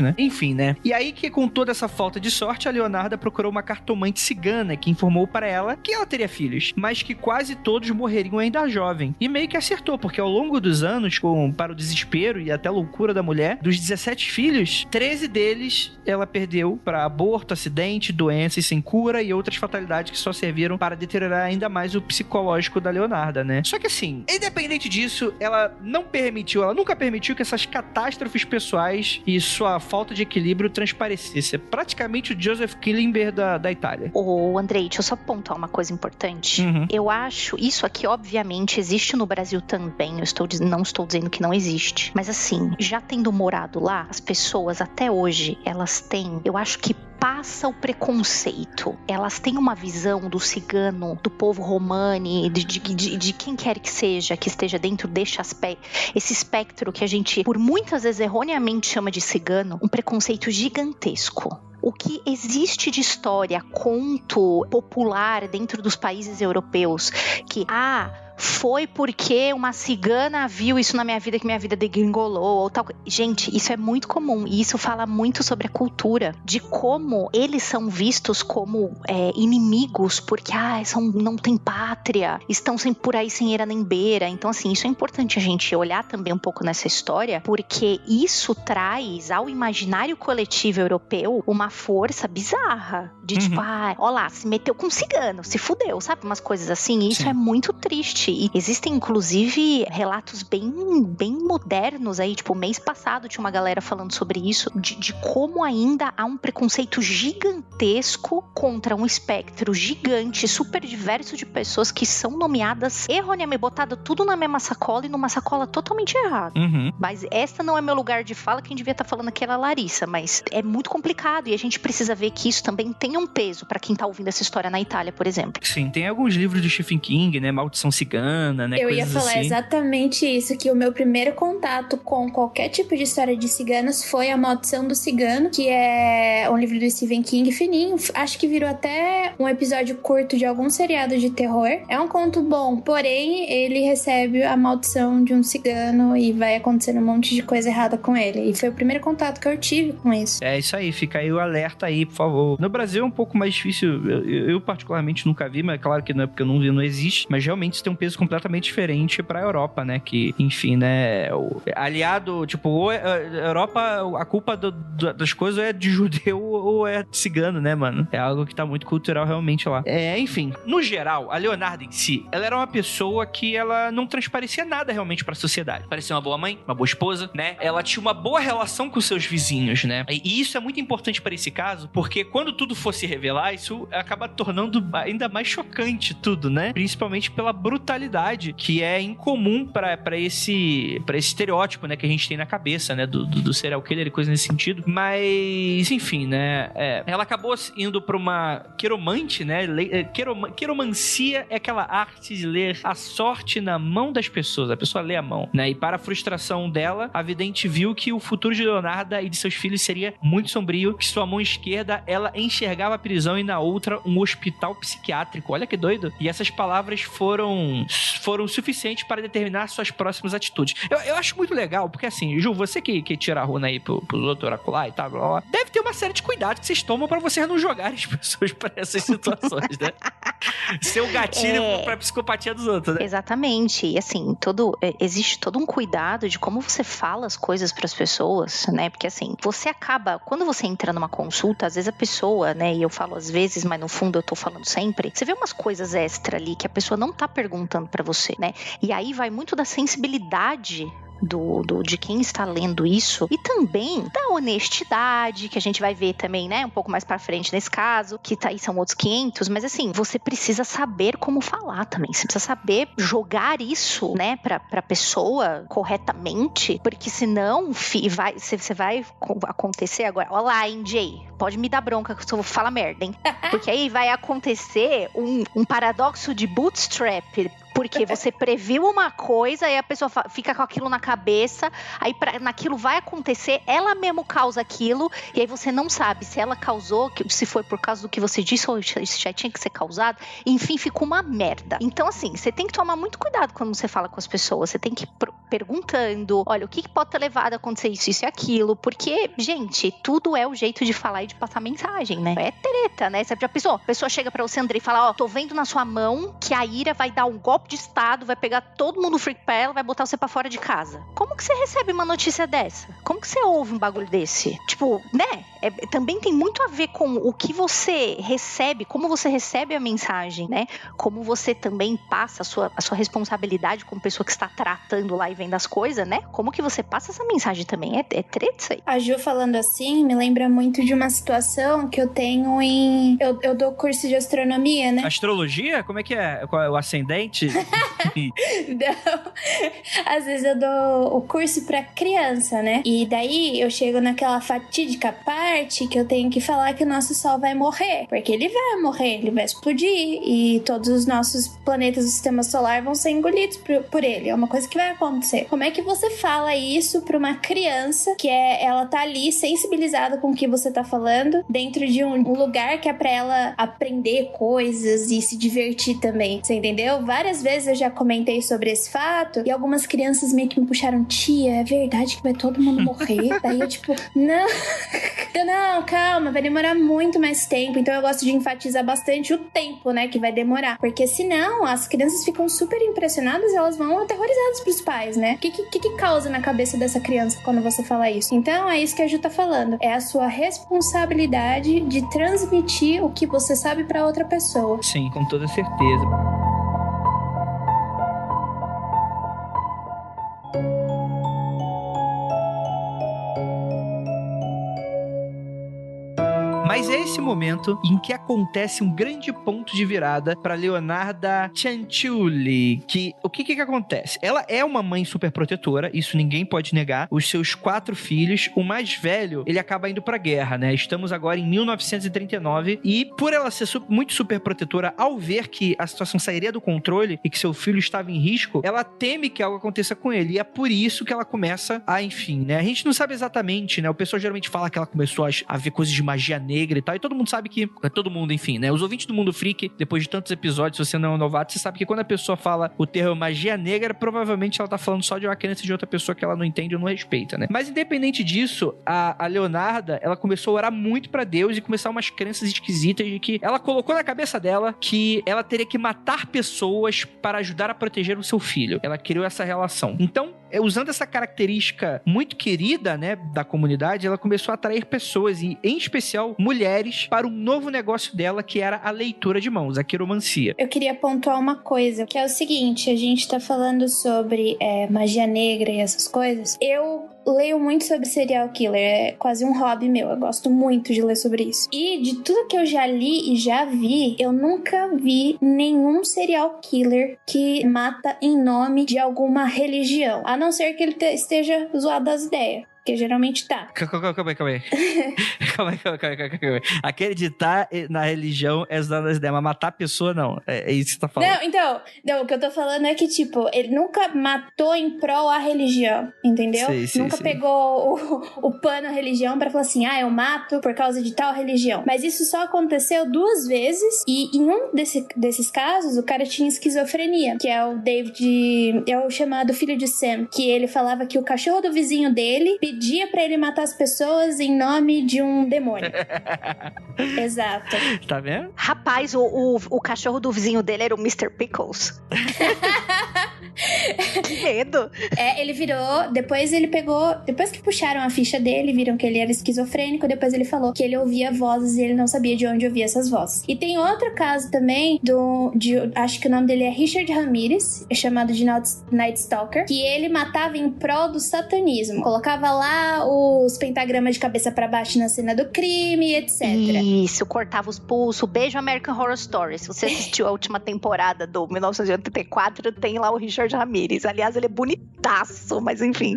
né? Enfim, né? E aí que, com toda essa falta de sorte, a Leonarda procurou uma cartomante cigana que informou para ela que ela teria filhos, mas que quase todos morreriam ainda jovem. E meio que acertou, porque ao longo dos anos, para o desespero e até a loucura da mulher, dos 17 filhos, 13 deles ela perdeu para aborto, acidente, doenças sem cura e outras fatalidades que só serviram para deteriorar ainda mais o psicológico da Leonarda, né? Só que assim, independente disso, ela nunca permitiu que essas catástrofes pessoais e sua falta de equilíbrio transparecesse. É praticamente o Joseph Killenberg da Itália. Ô, Andrei, deixa eu só pontuar uma coisa importante. Eu acho, isso aqui obviamente existe no Brasil também, não estou dizendo que não existe, mas assim, já tendo morado lá, as pessoas até hoje, elas têm, eu acho que passa o preconceito. Elas têm uma visão do cigano, do povo romani, de quem quer que seja, que esteja dentro esse espectro que a gente, por muitas vezes, erroneamente chama de cigano, um preconceito gigantesco. O que existe de história, conto popular dentro dos países europeus, que, foi porque uma cigana viu isso na minha vida, que minha vida degringolou, ou tal. Gente, isso é muito comum, e isso fala muito sobre a cultura, de como eles são vistos como inimigos, porque, não tem pátria, estão por aí sem eira nem beira. Então, assim, isso é importante a gente olhar também um pouco nessa história, porque isso traz ao imaginário coletivo europeu uma força bizarra, de tipo, ó lá, se meteu com um cigano, se fudeu, sabe? Umas coisas assim, e isso é muito triste. E existem, inclusive, relatos bem modernos aí, tipo, mês passado tinha uma galera falando sobre isso, de como ainda há um preconceito gigantesco contra um espectro gigante, super diverso de pessoas que são nomeadas erroneamente, botadas tudo na mesma sacola e numa sacola totalmente errada. Mas essa não é meu lugar de fala, quem devia estar falando aqui era a Larissa, mas é muito complicado e a gente precisa ver que isso também tem um peso pra quem tá ouvindo essa história na Itália, por exemplo. Sim, tem alguns livros do Stephen King, né, Maldição Cigana, né, eu ia falar assim. Exatamente isso, que o meu primeiro contato com qualquer tipo de história de ciganos foi A Maldição do Cigano, que é um livro do Stephen King fininho, acho que virou até um episódio curto de algum seriado de terror. É um conto bom, porém ele recebe a maldição de um cigano e vai acontecendo um monte de coisa errada com ele, e foi o primeiro contato que eu tive com isso. É isso aí, fica aí o alerta aí, por favor. No Brasil é um pouco mais difícil, eu particularmente nunca vi, mas claro que não é porque eu não vi, não existe, mas realmente isso tem um peso completamente diferente pra Europa, né, que, enfim, né, aliado, tipo, a Europa, a culpa das coisas é de judeu ou é de cigano, né, mano? É algo que tá muito cultural realmente lá. Enfim, no geral, a Leonarda em si, ela era uma pessoa que ela não transparecia nada realmente pra sociedade. Parecia uma boa mãe, uma boa esposa, né? Ela tinha uma boa relação com seus vizinhos, né? E isso é muito importante para esse caso, porque quando tudo fosse revelar, isso acaba tornando ainda mais chocante tudo, né? Principalmente pela brutalidade que é incomum para esse estereótipo, né, que a gente tem na cabeça, né, do serial killer e coisa nesse sentido. Mas, enfim, né, ela acabou indo pra uma quiromante, né? Quiromancia é aquela arte de ler a sorte na mão das pessoas. A pessoa lê a mão, né? E para a frustração dela, a vidente viu que o futuro de Leonarda e de seus filhos seria muito sombrio, que sua mão esquerda, ela enxergava a prisão e na outra um hospital psiquiátrico. Olha que doido. E essas palavras foram suficientes para determinar suas próximas atitudes. Eu acho muito legal, porque assim, Ju, você que tira a runa aí pros outros oracular e tal, blá, blá, deve ter uma série de cuidados que vocês tomam pra vocês não jogarem as pessoas pra essas situações, né? Seu gatilho pra psicopatia dos outros, né? Exatamente. E assim, existe todo um cuidado de como você fala as coisas pras pessoas, né? Porque assim, você acaba, quando você entra numa consulta, às vezes a pessoa, né? E eu falo às vezes, mas no fundo eu tô falando sempre, você vê umas coisas extra ali que a pessoa não tá perguntando pra você, né? E aí vai muito da sensibilidade de quem está lendo isso e também da honestidade, que a gente vai ver também, né, um pouco mais pra frente nesse caso, que tá aí são outros 500, mas assim, você precisa saber como falar também, você precisa saber jogar isso, né, pra pessoa corretamente, porque senão você vai acontecer agora, olha lá, hein, Jay, pode me dar bronca que eu vou falar merda, hein, porque aí vai acontecer um paradoxo de bootstrap, porque você previu uma coisa e a pessoa fica com aquilo na cabeça, aí naquilo vai acontecer, ela mesmo causa aquilo, e aí você não sabe se ela causou, se foi por causa do que você disse ou isso já tinha que ser causado, enfim, ficou uma merda. Então, assim, você tem que tomar muito cuidado quando você fala com as pessoas, você tem que ir perguntando, olha, o que pode ter levado a acontecer isso e aquilo, porque, gente, tudo é o jeito de falar e de passar mensagem, né? É treta, né? Você já pensou? A pessoa chega pra você, Andrei, e fala, tô vendo na sua mão que a Ira vai dar um golpe de estado, vai pegar todo mundo freak pra ela, vai botar você pra fora de casa. Como que você recebe uma notícia dessa? Como que você ouve um bagulho desse? Tipo, né? Também tem muito a ver com o que você recebe, como você recebe a mensagem, né? Como você também passa a sua responsabilidade como pessoa que está tratando lá e vendo as coisas, né? Como que você passa essa mensagem também? É treta isso aí. A Ju falando assim, me lembra muito de uma situação que eu tenho eu dou curso de astronomia, né? Astrologia? Como é que é? Qual é o ascendente? Não. Às vezes eu dou o curso pra criança, né? E daí eu chego naquela fatídica parte que eu tenho que falar que o nosso Sol vai morrer. Porque ele vai morrer, ele vai explodir. E todos os nossos planetas do sistema solar vão ser engolidos por ele. É uma coisa que vai acontecer. Como é que você fala isso pra uma criança que ela tá ali sensibilizada com o que você tá falando, dentro de um lugar que é pra ela aprender coisas e se divertir também? Você entendeu? Várias vezes eu já comentei sobre esse fato e algumas crianças meio que me puxaram, tia, é verdade que vai todo mundo morrer? Daí eu tipo, não, calma, vai demorar muito mais tempo. Então eu gosto de enfatizar bastante o tempo, né, que vai demorar, porque senão as crianças ficam super impressionadas e elas vão aterrorizadas pros pais, né? O que causa na cabeça dessa criança quando você fala isso? Então é isso que a Ju tá falando, é a sua responsabilidade de transmitir o que você sabe pra outra pessoa. Sim, com toda certeza. Mas é esse momento em que acontece um grande ponto de virada para Leonarda Cianciulli, que o que acontece? Ela é uma mãe super protetora, isso ninguém pode negar. Os seus 4 filhos, o mais velho, ele acaba indo pra guerra, né? Estamos agora em 1939 e por ela ser muito super protetora, ao ver que a situação sairia do controle e que seu filho estava em risco, ela teme que algo aconteça com ele e é por isso que ela começa a, enfim, né? A gente não sabe exatamente, né? O pessoal geralmente fala que ela começou a ver coisas de magia negra e tal, e todo mundo sabe que, todo mundo, enfim, né, os ouvintes do Mundo Freak, depois de tantos episódios, se você não é um novato, você sabe que quando a pessoa fala o termo magia negra, provavelmente ela tá falando só de uma crença de outra pessoa que ela não entende ou não respeita, né, mas independente disso, a Leonarda, ela começou a orar muito pra Deus e começar umas crenças esquisitas de que ela colocou na cabeça dela que ela teria que matar pessoas para ajudar a proteger o seu filho, ela criou essa relação, então usando essa característica muito querida, né, da comunidade, ela começou a atrair pessoas, e em especial mulheres, para um novo negócio dela, que era a leitura de mãos, a quiromancia. Eu queria pontuar uma coisa, que é o seguinte, a gente tá falando sobre magia negra e essas coisas. Eu leio muito sobre serial killer, é quase um hobby meu, eu gosto muito de ler sobre isso. E de tudo que eu já li e já vi, eu nunca vi nenhum serial killer que mata em nome de alguma religião, a não ser que ele esteja zoado das ideias. Porque geralmente tá. Calma aí. Acreditar na religião é usar as ideias, mas matar a pessoa não. É isso que você tá falando. Não, o que eu tô falando é que, tipo, ele nunca matou em prol à religião, entendeu? Nunca pegou o pano à religião pra falar assim, eu mato por causa de tal religião. Mas isso só aconteceu 2 vezes, e em um desses casos, o cara tinha esquizofrenia, que é o David, é o chamado filho de Sam, que ele falava que o cachorro do vizinho dele pedia pra ele matar as pessoas em nome de um demônio. Exato. Tá vendo? Rapaz, o cachorro do vizinho dele era o Mr. Pickles. Que medo. Ele virou, depois que puxaram a ficha dele, viram que ele era esquizofrênico, depois ele falou que ele ouvia vozes e ele não sabia de onde ouvia essas vozes. E tem outro caso também acho que o nome dele é Richard Ramirez, chamado de Night Stalker, que ele matava em prol do satanismo. Colocava lá os pentagramas de cabeça pra baixo na cena do crime, etc. Isso, cortava os pulsos. Beijo American Horror Story. Se você assistiu a última temporada do 1984, tem lá o Richard Ramirez. Aliás, ele é bonitaço, mas enfim.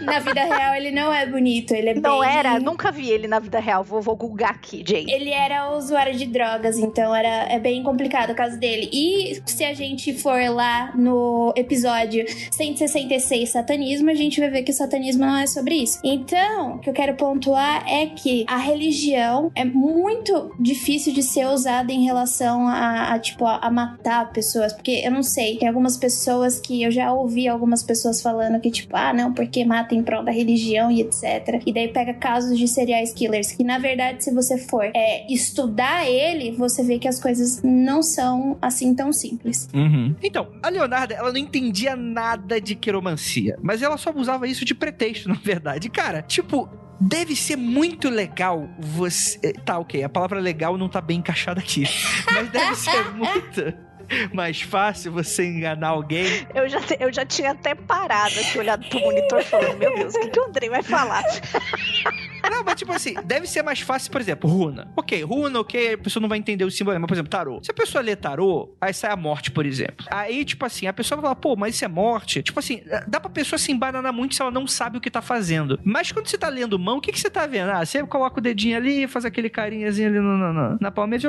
Na vida real, ele não é bonito, ele é não bem... era? Nunca vi ele na vida real. Vou googar aqui, gente. Ele era usuário de drogas, então é bem complicado o caso dele. E se a gente for lá no episódio 166, Satanismo, a gente vai ver que o satanismo não é sobre isso. Então, o que eu quero pontuar é que a religião é muito difícil de ser usada em relação a matar pessoas, porque eu não sei, tem algumas pessoas que eu já ouvi algumas pessoas falando que não, porque mata em prol da religião e etc. E daí pega casos de serial killers, que na verdade, se você for estudar ele, você vê que as coisas não são assim tão simples. Uhum. Então, a Leonarda, ela não entendia nada de quiromancia, mas ela só usava isso de pretexto, na verdade. Cara, deve ser muito legal você... Tá, ok, a palavra legal não tá bem encaixada aqui, mas deve ser muito mais fácil você enganar alguém. Eu já tinha até parado aqui, olhado pro monitor, falando, meu Deus, o que o Andrei vai falar? Não, mas assim, deve ser mais fácil, por exemplo, runa. Runa, a pessoa não vai entender o símbolo, mas, por exemplo, tarô. Se a pessoa lê tarô, aí sai a morte, por exemplo. Aí, a pessoa vai falar, mas isso é morte? Dá pra pessoa se embananar muito se ela não sabe o que tá fazendo. Mas quando você tá lendo mão, o que você tá vendo? Você coloca o dedinho ali, faz aquele carinhazinho ali na palmeta,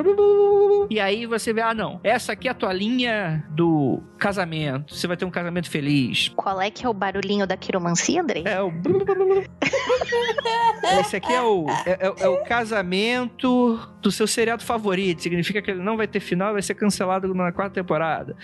e aí você vê, não, essa aqui é a tua linha do casamento. Você vai ter um casamento feliz. Qual é que é o barulhinho da quiromancia, Andrei? É o... Esse aqui é o casamento do seu seriado favorito. Significa que ele não vai ter final, vai ser cancelado na 4ª temporada.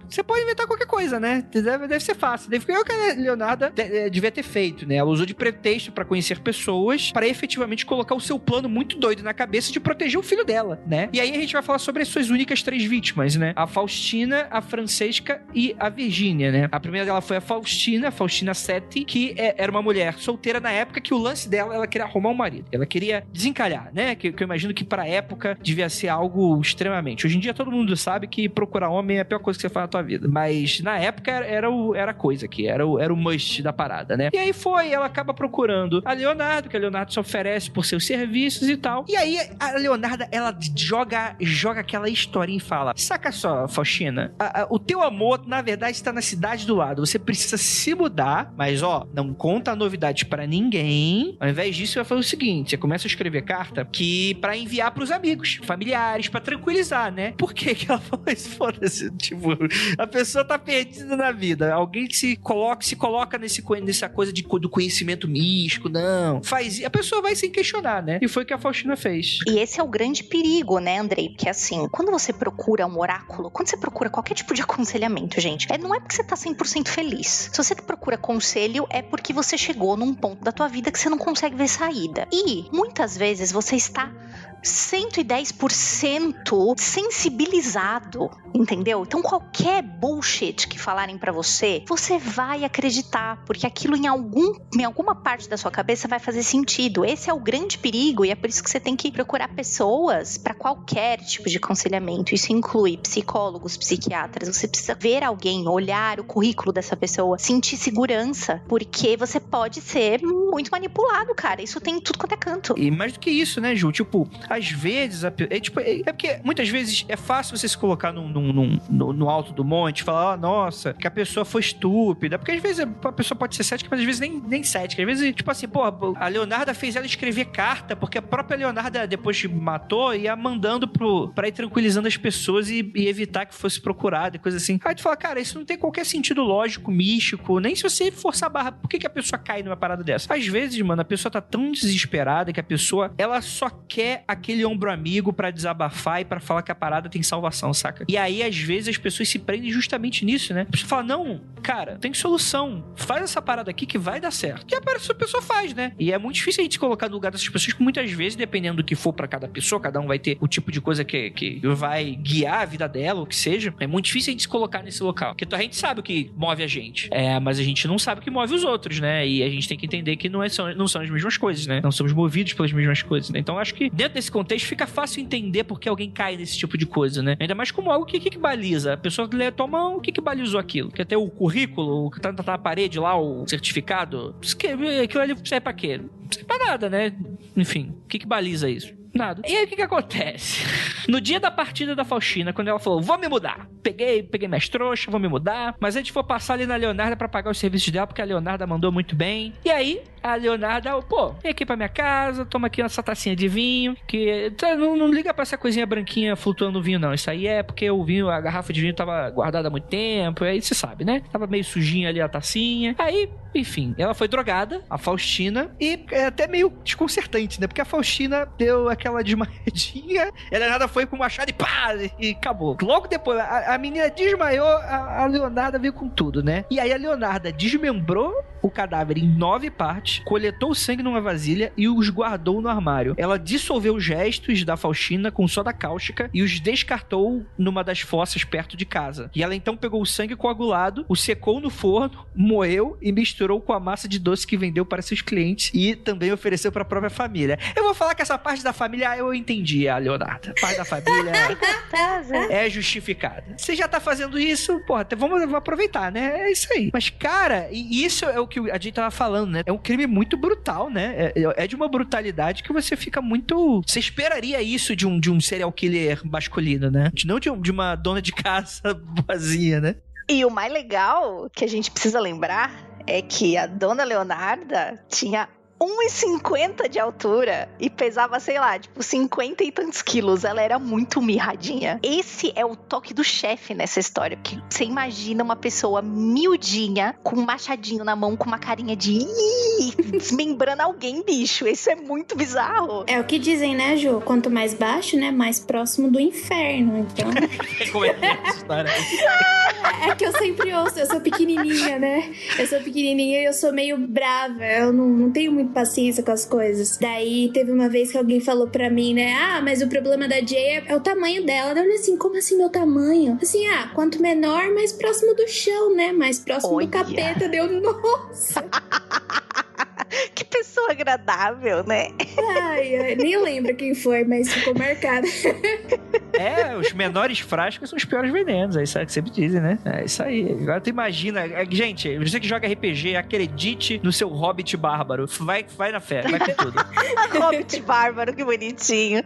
Você pode inventar qualquer coisa, né? Deve ser fácil. Foi o que a Leonarda devia ter feito, né? Ela usou de pretexto pra conhecer pessoas, pra efetivamente colocar o seu plano muito doido na cabeça de proteger o filho dela, né? E aí a gente vai falar sobre as suas únicas 3 vítimas, né? A Faustina, a Francesca e a Virgínia, né? A primeira dela foi a Faustina Setti, que era uma mulher solteira na época, que o lance dela, ela queria arrumar um marido. Ela queria desencalhar, né? Que eu imagino que pra época devia ser algo extremamente. Hoje em dia todo mundo sabe que procurar homem é a pior coisa que você faz na tua vida. Mas na época era a coisa aqui, era o must da parada, né? E aí ela acaba procurando a Leonardo, que a Leonardo se oferece por seus serviços e tal. E aí a Leonarda, ela joga aquela historinha e fala: saca só, Faustina, o teu amor, na verdade, está na cidade do lado. Você precisa se mudar, mas não conta a novidade pra ninguém. Ao invés disso, você vai fazer o seguinte: você começa a escrever carta pra enviar pros amigos, familiares, pra tranquilizar, né? Por que ela falou isso? Foda-se. A pessoa tá perdida na vida. Alguém se coloca nessa coisa do conhecimento místico, não. A pessoa vai sem questionar, né? E foi o que a Faustina fez. E esse é o grande perigo, né, Andrei? Porque quando você procura um oráculo, quando você procura qualquer tipo de aconselhamento, gente, não é porque você tá 100% feliz. Se você procura conselho, é porque você chegou num ponto da tua vida que você não consegue ver saída. E, muitas vezes, você está 110% sensibilizado, entendeu? Então qualquer bullshit que falarem pra você vai acreditar, porque aquilo em alguma parte da sua cabeça vai fazer sentido. Esse é o grande perigo, e é por isso que você tem que procurar pessoas pra qualquer tipo de aconselhamento. Isso inclui psicólogos, psiquiatras. Você precisa ver alguém, olhar o currículo dessa pessoa, sentir segurança, porque você pode ser muito manipulado, cara. Isso tem tudo quanto é canto. E mais do que isso, né, Ju? Às vezes, porque muitas vezes é fácil você se colocar no alto do monte e falar, nossa, que a pessoa foi estúpida. Porque às vezes a pessoa pode ser cética, mas às vezes nem cética. Às vezes, a Leonarda fez ela escrever carta, porque a própria Leonarda, depois que matou, ia mandando pra ir tranquilizando as pessoas e evitar que fosse procurada e coisa assim. Aí tu fala, cara, isso não tem qualquer sentido lógico, místico, nem se você forçar a barra. Por que a pessoa cai numa parada dessa? às vezes, mano, a pessoa tá tão desesperada que a pessoa, ela só quer aquele ombro amigo pra desabafar e pra falar que a parada tem salvação, saca? E aí, às vezes, as pessoas se prendem justamente nisso, né? A pessoa fala, não, cara, tem solução. Faz essa parada aqui que vai dar certo. E a pessoa faz, né? E é muito difícil a gente se colocar no lugar dessas pessoas que muitas vezes, dependendo do que for pra cada pessoa, cada um vai ter o tipo de coisa que vai guiar a vida dela, ou que seja, é muito difícil a gente se colocar nesse local. Porque a gente sabe o que move a gente, mas a gente não sabe o que move os outros, né? E a gente tem que entender que não são as mesmas coisas, né? Não somos movidos pelas mesmas coisas, né? Então acho que dentro desse contexto fica fácil entender por que alguém cai nesse tipo de coisa, né? Ainda mais como algo que baliza. A pessoa lê a tua mão, o que balizou aquilo? Que até o currículo, o que tá na parede lá, o certificado, aquilo ali serve pra quê? Não serve pra nada, né? Enfim, o que baliza isso? Nada. E aí o que acontece? No dia da partida da Faustina, quando ela falou, vou me mudar. Peguei minhas trouxas, vou me mudar. Mas a gente foi passar ali na Leonarda pra pagar os serviços dela, porque a Leonarda mandou muito bem. E aí, a Leonarda, vem aqui pra minha casa, toma aqui essa tacinha de vinho, que não liga pra essa coisinha branquinha flutuando no vinho, não. Isso aí é porque o vinho, a garrafa de vinho tava guardada há muito tempo, aí você sabe, né? Tava meio sujinha ali a tacinha. Aí, enfim, ela foi drogada, a Faustina, e é até meio desconcertante, né? Porque a Faustina deu aquela desmaiadinha, a Leonarda foi com o machado e pá, e acabou. Logo depois, a menina desmaiou, a Leonarda veio com tudo, né? E aí a Leonarda desmembrou o cadáver em 9 partes, coletou o sangue numa vasilha e os guardou no armário. Ela dissolveu os restos da Faustina com soda cáustica e os descartou numa das fossas perto de casa. E ela então pegou o sangue coagulado, o secou no forno, moeu e misturou com a massa de doce que vendeu para seus clientes e também ofereceu para a própria família. Eu vou falar que essa parte da família eu entendi, a Leonarda. A parte da família é justificada. Você já tá fazendo isso, porra, vamos aproveitar, né? É isso aí. Mas, cara, e isso é o que a gente tava falando, né? É um crime muito brutal, né? É de uma brutalidade que você fica muito... Você esperaria isso de um serial killer masculino, né? Não de uma dona de casa boazinha, né? E o mais legal que a gente precisa lembrar é que a dona Leonarda tinha 1,50 de altura e pesava, sei lá, 50 e tantos quilos. Ela era muito mirradinha. Esse é o toque do chefe nessa história, porque você imagina uma pessoa miudinha, com um machadinho na mão, com uma carinha de desmembrando alguém, bicho. Isso é muito bizarro. É o que dizem, né, Ju? Quanto mais baixo, né, mais próximo do inferno, então... Como é essa história? É que eu sempre ouço, eu sou pequenininha, né? Eu sou pequenininha e eu sou meio brava, eu não tenho muito paciência com as coisas. Daí teve uma vez que alguém falou pra mim, né? Mas o problema da Jay é o tamanho dela. Eu olhei assim, como assim meu tamanho? Assim, quanto menor, mais próximo do chão, né? Mais próximo do capeta. Deu, nossa! Que pessoa agradável, né? Ai, nem lembro quem foi, mas ficou marcado. Os menores frascos são os piores venenos, é isso que sempre dizem, né? É isso aí. Agora tu imagina, gente, você que joga RPG, acredite no seu Hobbit bárbaro. Vai na fé, vai com tudo. Hobbit bárbaro, que bonitinho.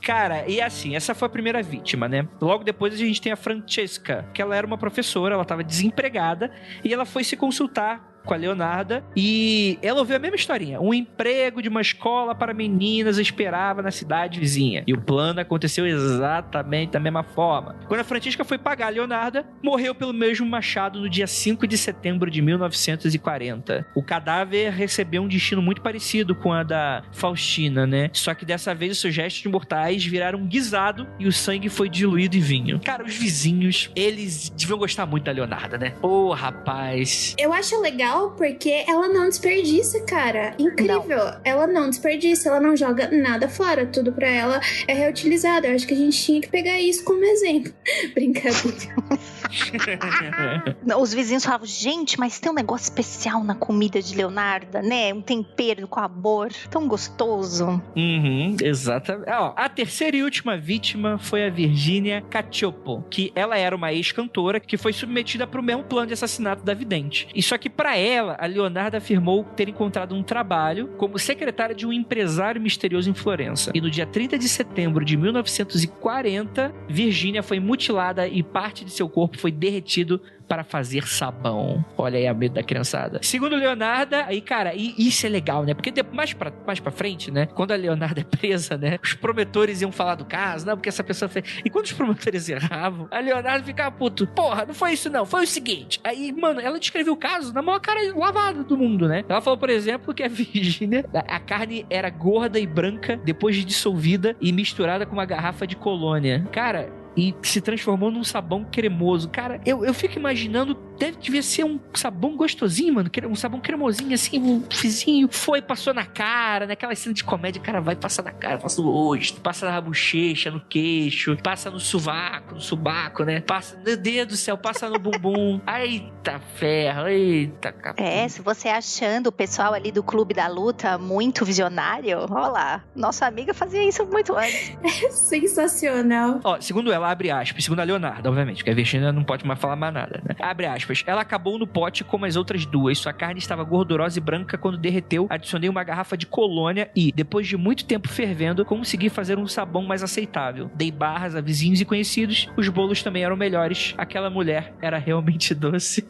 Cara, e assim, essa foi a primeira vítima, né? Logo depois a gente tem a Francesca, que ela era uma professora, ela tava desempregada e ela foi se consultar com a Leonarda e ela ouviu a mesma historinha. Um emprego de uma escola para meninas esperava na cidade vizinha. E o plano aconteceu exatamente da mesma forma. Quando a Francesca foi pagar a Leonarda, morreu pelo mesmo machado no dia 5 de setembro de 1940. O cadáver recebeu um destino muito parecido com a da Faustina, né? Só que dessa vez os seus restos mortais viraram guisado e o sangue foi diluído em vinho. Cara, os vizinhos, eles deviam gostar muito da Leonarda, né? Rapaz. Eu acho legal porque ela não desperdiça, cara. Incrível. Não. Ela não desperdiça, ela não joga nada fora. Tudo pra ela é reutilizado. Eu acho que a gente tinha que pegar isso como exemplo. Brincadeira. Os vizinhos falavam, gente, mas tem um negócio especial na comida de Leonarda, né? Um tempero com amor, tão gostoso. Exatamente. A terceira e última vítima foi a Virginia Cacioppo, que ela era uma ex-cantora que foi submetida para o mesmo plano de assassinato da vidente. E só que para ela, a Leonarda afirmou ter encontrado um trabalho como secretária de um empresário misterioso em Florença. E no dia 30 de setembro de 1940, Virginia foi mutilada e parte de seu corpo foi derretido para fazer sabão. Olha aí a medo da criançada. Segundo Leonarda, aí, cara, e isso é legal, né? Porque mais pra frente, né? Quando a Leonarda é presa, né? Os promotores iam falar do caso, não, porque essa pessoa fez... E quando os promotores erravam, a Leonarda ficava puto. Porra, não foi isso não, foi o seguinte. Aí, mano, ela descreveu o caso na maior cara lavada do mundo, né? Ela falou, por exemplo, que a Virgínia, a carne era gorda e branca depois de dissolvida e misturada com uma garrafa de colônia. Cara, e se transformou num sabão cremoso. Cara, eu fico imaginando, devia ser um sabão gostosinho, mano. Um sabão cremosinho, assim, um fizinho. Passou na cara, naquela cena de comédia, o cara vai passar na cara, passa no rosto, passa na bochecha, no queixo, passa no sovaco, no subaco, né? Passa, meu Deus do céu, passa no bumbum. Eita ferro, eita capô. Se você achando o pessoal ali do Clube da Luta muito visionário, olha lá, nossa amiga fazia isso muito antes. Sensacional. Ó, segundo ela, abre aspas, segundo a Leonarda, obviamente, porque a Virgínia não pode mais falar mais nada, né? Abre aspas, ela acabou no pote como as outras duas, sua carne estava gordurosa e branca quando derreteu, adicionei uma garrafa de colônia e, depois de muito tempo fervendo, consegui fazer um sabão mais aceitável. Dei barras a vizinhos e conhecidos, os bolos também eram melhores, aquela mulher era realmente doce.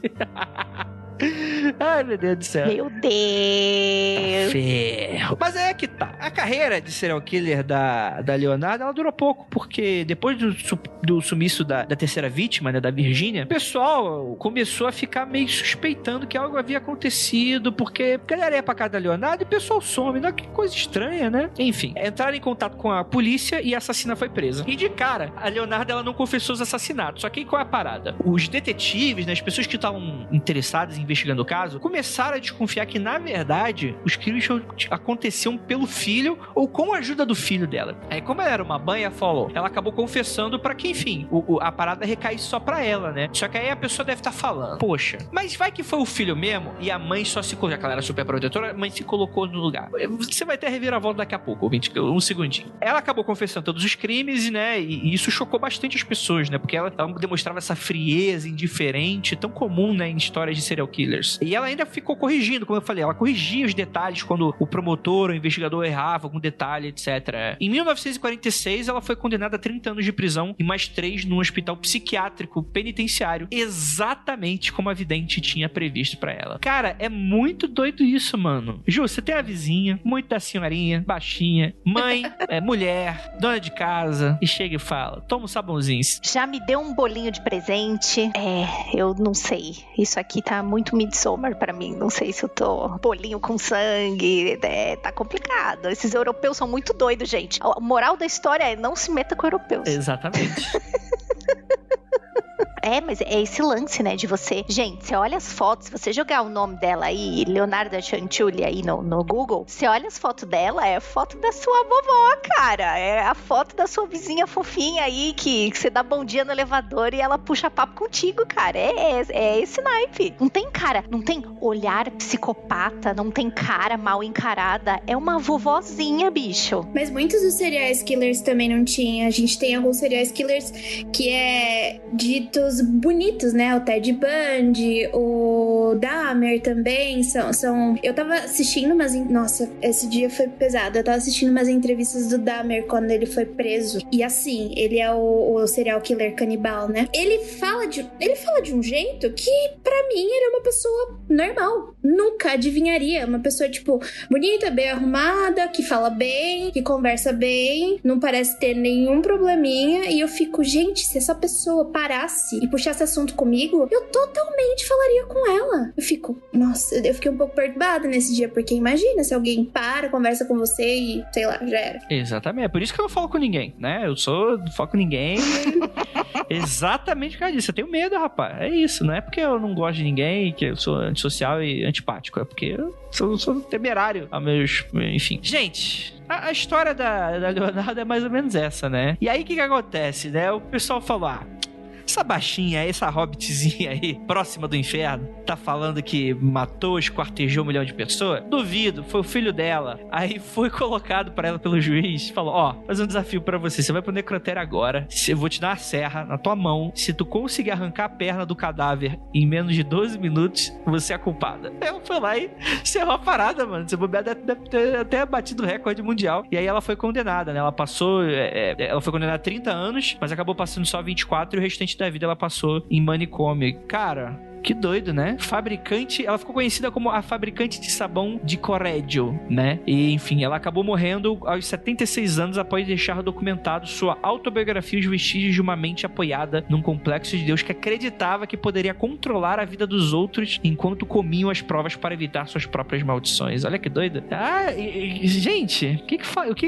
Ai, meu Deus do céu. Meu Deus. Ferro. Mas é que tá. A carreira de serial killer da Leonarda, ela durou pouco, porque depois do sumiço da terceira vítima, né, da Virgínia, o pessoal começou a ficar meio suspeitando que algo havia acontecido, porque a galera ia pra casa da Leonarda e o pessoal some, né? Que coisa estranha, né? Enfim, entraram em contato com a polícia e a assassina foi presa. E de cara, a Leonarda, ela não confessou os assassinatos. Só que qual é a parada? Os detetives, né, as pessoas que estavam interessadas em investigando o caso, começaram a desconfiar que, na verdade, os crimes aconteciam pelo filho ou com a ajuda do filho dela. Aí, como ela era uma mãe, ela acabou confessando pra que, enfim, a parada recaísse só pra ela, né? Só que aí a pessoa deve estar falando, poxa, mas vai que foi o filho mesmo e a mãe só se colocou, já que ela era super protetora, a mãe se colocou no lugar. Você vai ter a reviravolta daqui a pouco, ouvinte, um segundinho. Ela acabou confessando todos os crimes, né? E isso chocou bastante as pessoas, né? Porque ela demonstrava essa frieza indiferente tão comum, né, em histórias de serial killers. E ela ainda ficou corrigindo, como eu falei, ela corrigia os detalhes quando o promotor, o investigador errava algum detalhe, etc. Em 1946, ela foi condenada a 30 anos de prisão e mais 3 num hospital psiquiátrico penitenciário, exatamente como a vidente tinha previsto pra ela. Cara, é muito doido isso, mano. Ju, você tem a vizinha, muito da senhorinha, baixinha, mãe, mulher, dona de casa, e chega e fala, toma um sabãozinho. Já me deu um bolinho de presente? Eu não sei. Isso aqui tá muito Midsommar pra mim. Não sei se eu tô bolinho com sangue. Tá complicado. Esses europeus são muito doidos, gente. A moral da história é não se meta com europeus. Exatamente. Mas é esse lance, né, de você... Gente, você olha as fotos, se você jogar o nome dela aí, Leonarda Chanchulli aí no Google, você olha as fotos dela, é a foto da sua vovó, cara. É a foto da sua vizinha fofinha aí, que você dá bom dia no elevador e ela puxa papo contigo, cara. É esse naipe. Não tem cara, não tem olhar psicopata, não tem cara mal encarada. É uma vovozinha, bicho. Mas muitos dos serial killers também não tinha. A gente tem alguns serial killers que é ditos bonitos, né? O Ted Bundy, o Dahmer também são... Eu tava assistindo Nossa, esse dia foi pesado. Eu tava assistindo umas entrevistas do Dahmer quando ele foi preso. E assim, ele é o serial killer canibal, né? Ele fala de um jeito que, pra mim, ele é uma pessoa normal. Nunca adivinharia. Uma pessoa, tipo, bonita, bem arrumada, que fala bem, que conversa bem, não parece ter nenhum probleminha. E eu fico, gente, se essa pessoa parasse e puxasse assunto comigo, eu totalmente falaria com ela. Eu fiquei um pouco perturbada nesse dia, porque imagina se alguém conversa com você e, sei lá, já era. Exatamente, é por isso que eu não falo com ninguém, né? Eu não falo com ninguém exatamente por causa disso. Eu tenho medo, rapaz. É isso, não é porque eu não gosto de ninguém, que eu sou antissocial e antipático, é porque eu sou temerário a meus... Enfim. Gente... A história da Leonarda é mais ou menos essa, né? E aí, o que acontece, né? O pessoal falou, essa baixinha, essa hobbitzinha aí, próxima do inferno, tá falando que matou, esquartejou 1 milhão de pessoas? Duvido, foi o filho dela. Aí foi colocado pra ela pelo juiz, falou, fazer um desafio pra você vai pro necrotério agora, eu vou te dar uma serra na tua mão, se tu conseguir arrancar a perna do cadáver em menos de 12 minutos, você é a culpada. Ela foi lá e encerrou a parada, mano. Se bobear, deve ter até batido o recorde mundial. E aí ela foi condenada, né? Ela foi condenada a 30 anos, mas acabou passando só 24 e o restante resto da vida ela passou em manicômio. Cara, que doido, né? Fabricante, ela ficou conhecida como a fabricante de sabão de Correggio, né? E, enfim, ela acabou morrendo aos 76 anos após deixar documentado sua autobiografia Os Vestígios de uma Mente Apoiada num Complexo de Deus, que acreditava que poderia controlar a vida dos outros enquanto comiam as provas para evitar suas próprias maldições. Olha que doido. Gente,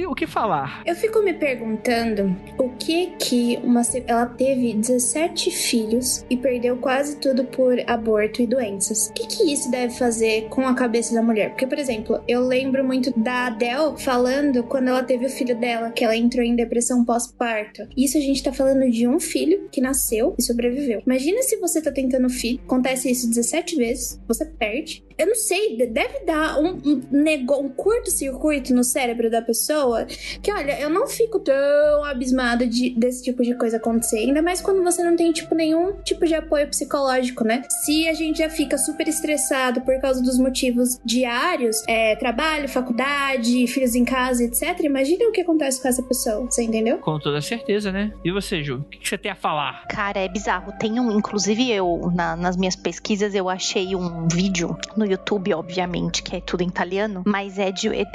o que falar? Eu fico me perguntando o que ela teve 17 filhos e perdeu quase tudo por aborto e doenças. O que isso deve fazer com a cabeça da mulher? Porque, por exemplo, eu lembro muito da Adele falando quando ela teve o filho dela, que ela entrou em depressão pós-parto. Isso a gente tá falando de um filho que nasceu e sobreviveu. Imagina se você tá tentando filho, acontece isso 17 vezes, você perde. Eu não sei, deve dar um curto-circuito no cérebro da pessoa que, olha, eu não fico tão abismada desse tipo de coisa acontecer, ainda mais quando você não tem, nenhum tipo de apoio psicológico, né? Se a gente já fica super estressado por causa dos motivos diários, trabalho, faculdade, filhos em casa, etc., imagina o que acontece com essa pessoa, você entendeu? Com toda certeza, né? E você, Ju? O que você tem a falar? Cara, é bizarro. Inclusive nas minhas pesquisas, eu achei um vídeo no YouTube, obviamente, que é tudo em italiano, mas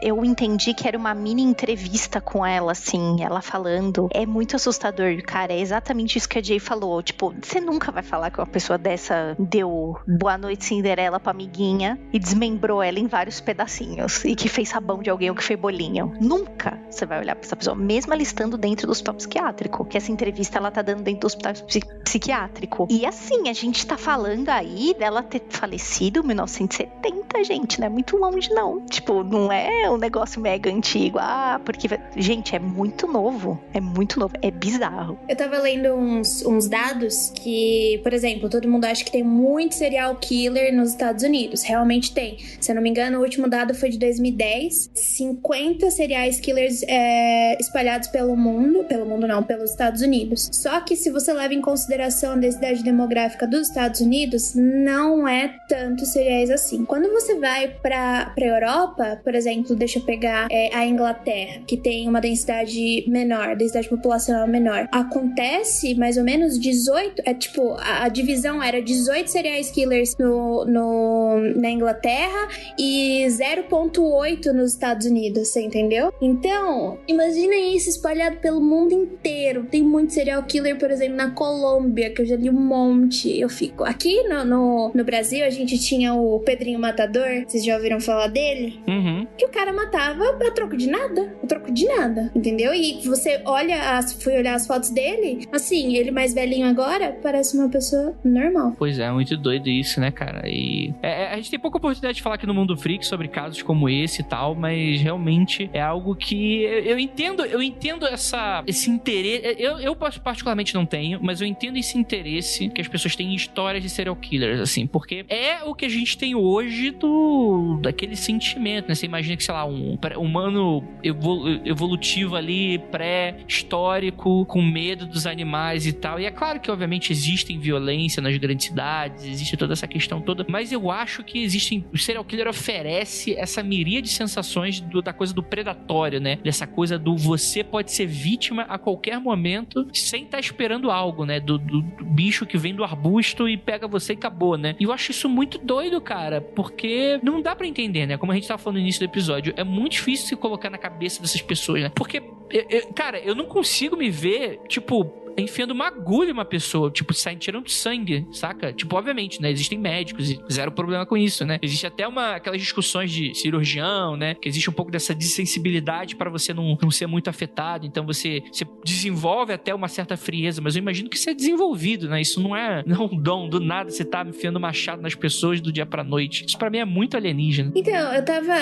eu entendi que era uma mini entrevista com ela, assim, ela falando. É muito assustador, cara. É exatamente isso que a Jay falou. Tipo, você nunca vai falar que uma pessoa dessa deu Boa Noite Cinderela pra amiguinha e desmembrou ela em vários pedacinhos e que fez sabão de alguém ou que fez bolinho. Nunca você vai olhar pra essa pessoa, mesmo ela estando dentro do hospital psiquiátrico, que essa entrevista ela tá dando dentro do hospital psiquiátrico. E assim, a gente tá falando aí dela ter falecido em 1970, gente, não é muito longe não. Tipo, não é um negócio mega antigo. Porque, gente, é muito novo, é bizarro. Eu tava lendo uns dados que, por exemplo, todo mundo acha que tem muito serial killer nos Estados Unidos. Realmente tem. Se eu não me engano, o último dado foi de 2010. 50 serial killers espalhados pelo mundo não, pelos Estados Unidos. Só que se você leva em consideração a densidade demográfica dos Estados Unidos, não é tanto seriais assim. Quando você vai pra Europa, por exemplo, deixa eu pegar a Inglaterra, que tem uma densidade menor, densidade populacional menor. Acontece mais ou menos 18, a divisão era 18 serial killers na Inglaterra e 0,8 nos Estados Unidos, você entendeu? Então, imagina isso espalhado pelo mundo inteiro. Tem muito serial killer, por exemplo, na Colômbia, que eu já li um monte. Eu fico... Aqui no Brasil, a gente tinha o Pedrinho Matador, vocês já ouviram falar dele? Uhum. Que o cara matava a troco de nada, entendeu? E você fui olhar as fotos dele, assim, ele mais velhinho agora, parece uma pessoa normal. Pois é, muito doido isso, né, cara? E a gente tem pouca oportunidade de falar aqui no Mundo Freak sobre casos como esse e tal, mas realmente é algo que eu entendo esse interesse. Eu particularmente não tenho, mas eu entendo esse interesse que as pessoas têm em histórias de serial killers, assim, porque é o que a gente tem hoje daquele sentimento, né? Você imagina que, sei lá, um humano evolutivo ali, pré-histórico, com medo dos animais e tal. E é claro que, obviamente, existem violência nas grandes cidades, existe toda essa questão toda, mas eu acho que o serial killer oferece essa miríade de sensações da coisa do predatório, né? Dessa coisa do você pode ser vítima a qualquer momento sem estar esperando algo, né? Do bicho que vem do arbusto e pega você e acabou, né? E eu acho isso muito doido, cara, porque não dá pra entender, né? Como a gente tava falando no início do episódio, é muito difícil se colocar na cabeça dessas pessoas, né? Porque, cara, eu não consigo me ver, enfiando uma agulha em uma pessoa, saindo tirando sangue, saca? Obviamente, né? Existem médicos e zero problema com isso, né? Existe até aquelas discussões de cirurgião, né? Que existe um pouco dessa desensibilidade para você não ser muito afetado, então você desenvolve até uma certa frieza, mas eu imagino que isso é desenvolvido, né? Isso não é um dom, do nada você tá enfiando machado nas pessoas do dia pra noite. Isso pra mim é muito alienígena. Então, eu tava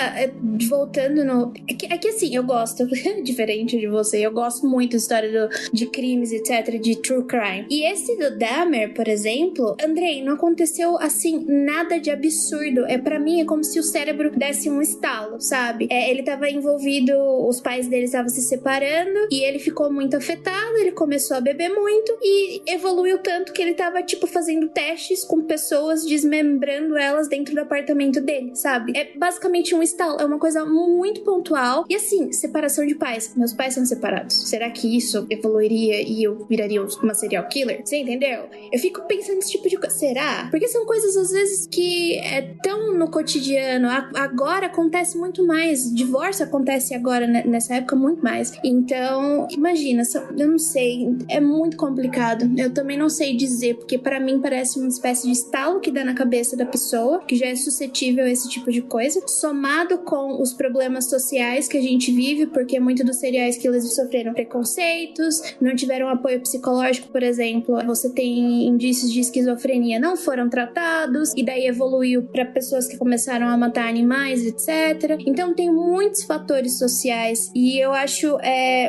voltando no... É que assim, eu gosto, diferente de você, eu gosto muito da história de crimes, etc., de true crime. E esse do Dahmer, por exemplo, Andrei, não aconteceu assim nada de absurdo. Pra mim é como se o cérebro desse um estalo, sabe? Ele tava envolvido, os pais dele estavam se separando e ele ficou muito afetado, ele começou a beber muito e evoluiu tanto que ele tava fazendo testes com pessoas, desmembrando elas dentro do apartamento dele, sabe? É basicamente um estalo, é uma coisa muito pontual. E assim, separação de pais. Meus pais são separados. Será que isso evoluiria e eu viraria uma serial killer? Você entendeu? Eu fico pensando nesse tipo de coisa. Será? Porque são coisas, às vezes, que é tão no cotidiano. Agora acontece muito mais. Divórcio acontece agora, nessa época, muito mais. Então, imagina, eu não sei. É muito complicado. Eu também não sei dizer, porque pra mim parece uma espécie de estalo que dá na cabeça da pessoa, que já é suscetível a esse tipo de coisa, somado com os problemas sociais que a gente vive, porque muitos dos serial killers sofreram preconceitos, não tiveram apoio psicológico, por exemplo. Você tem indícios de esquizofrenia, não foram tratados, e daí evoluiu para pessoas que começaram a matar animais, etc. Então tem muitos fatores sociais, e eu acho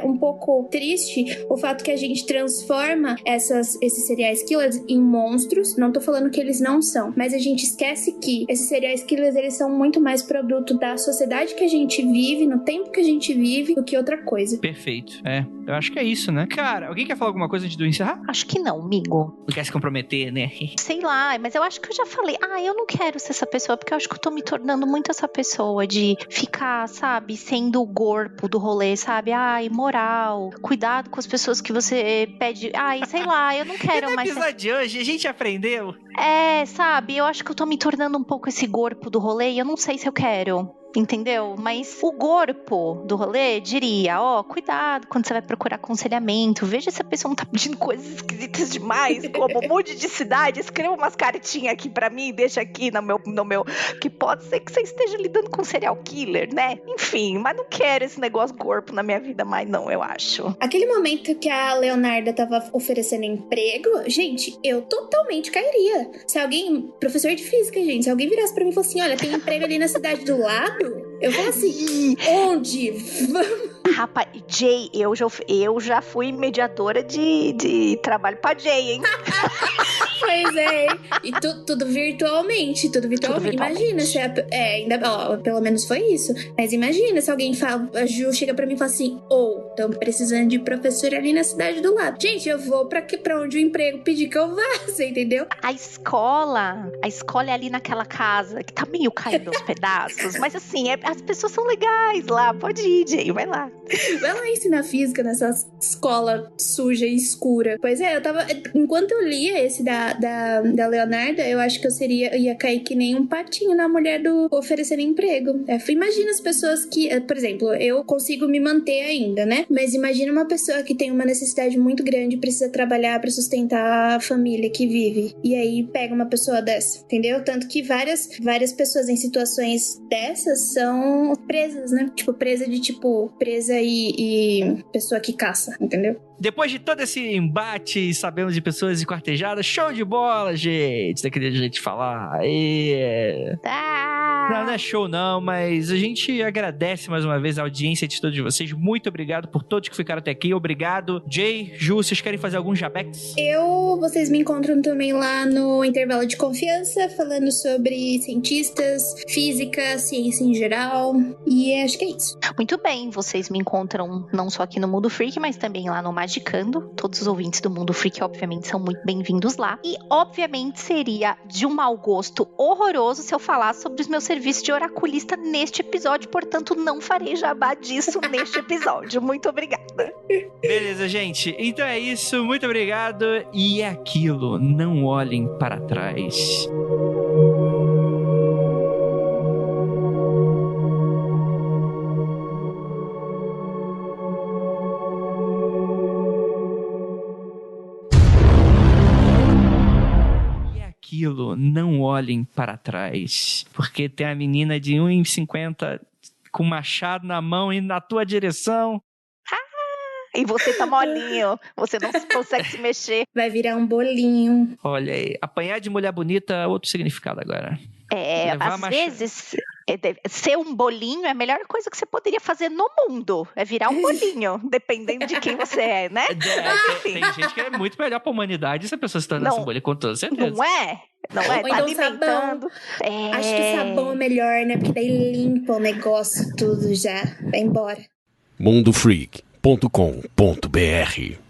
um pouco triste o fato que a gente transforma esses serial killers em monstros. Não tô falando que eles não são, mas a gente esquece que esses serial killers, eles são muito mais produto da sociedade que a gente vive, no tempo que a gente vive, do que outra coisa. Perfeito. Eu acho que é isso, né? Cara, alguém quer falar alguma coisa antes de eu encerrar? Acho que não, amigo. Não quer se comprometer, né? Sei lá, mas eu acho que eu já falei. Eu não quero ser essa pessoa, porque eu acho que eu tô me tornando muito essa pessoa de ficar, sabe, sendo o corpo do rolê, sabe? Moral, cuidado com as pessoas que você pede. Sei lá, eu não quero mais. No episódio de hoje, a gente aprendeu. Sabe, eu acho que eu tô me tornando um pouco esse corpo do rolê e eu não sei se eu quero. Entendeu? Mas o corpo do rolê diria, cuidado quando você vai procurar aconselhamento, veja se a pessoa não tá pedindo coisas esquisitas demais, como mude de cidade, escreva umas cartinhas aqui pra mim, deixa aqui no meu, que pode ser que você esteja lidando com serial killer, né? Enfim, mas não quero esse negócio corpo na minha vida mais não, eu acho. Aquele momento que a Leonarda tava oferecendo emprego, gente, eu totalmente cairia. Se alguém, professor de física, gente, se alguém virasse pra mim e falasse assim, olha, tem emprego ali na cidade do lado, eu falo assim, onde? Rapaz, Jay, eu já fui mediadora de trabalho pra Jay, hein? Pois é. E tudo virtualmente. Imagina se pelo menos foi isso. Mas imagina se alguém fala, a Ju chega pra mim e fala assim, tão precisando de professor ali na cidade do lado. Gente, eu vou pra onde o emprego pedir que eu vá, você entendeu? A escola é ali naquela casa que tá meio caindo aos pedaços, mas assim, as pessoas são legais lá, pode ir, Jay, vai lá. Vai lá ensinar física nessa escola suja e escura. Pois é, enquanto eu lia esse da Leonarda, eu acho que ia cair que nem um patinho na mulher do oferecer emprego. Imagina as pessoas que, por exemplo, eu consigo me manter ainda, né? Mas imagina uma pessoa que tem uma necessidade muito grande, precisa trabalhar pra sustentar a família que vive. E aí pega uma pessoa dessa, entendeu? Tanto que várias pessoas em situações dessas são presas, né? Presa e pessoa que caça, entendeu? Depois de todo esse embate, sabemos de pessoas esquartejadas, show de bola, gente! Daquele jeito de falar. Não é show não, mas a gente agradece mais uma vez a audiência de todos vocês. Muito obrigado por todos que ficaram até aqui. Obrigado. Jay, Ju, vocês querem fazer algum jabex? Vocês me encontram também lá no Intervalo de Confiança, falando sobre cientistas, física, ciência em geral. E acho que é isso. Muito bem, vocês me encontram não só aqui no Mundo Freak, mas também lá no Magicando. Todos os ouvintes do Mundo Freak, obviamente, são muito bem-vindos lá. E, obviamente, seria de um mau gosto horroroso se eu falasse sobre os meus serviços de oraculista neste episódio. Portanto, não farei jabá disso neste episódio. Muito obrigada. Beleza, gente. Então é isso. Muito obrigado. E é aquilo. Não olhem para trás. Não olhem para trás, porque tem a menina de 1,50 com machado na mão indo na tua direção. E você tá molinho, você não consegue se mexer. Vai virar um bolinho. Olha aí, apanhar de mulher bonita, outro significado agora. Às vezes, ser um bolinho é a melhor coisa que você poderia fazer no mundo. É virar um bolinho, dependendo de quem você é, né? Tem gente que é muito melhor pra humanidade se a pessoa se tornasse um bolinho, com toda certeza. Não é? Tá então alimentando. Acho que o sabão é melhor, né? Porque daí limpa o negócio tudo já. Vai embora. mundofreak.com.br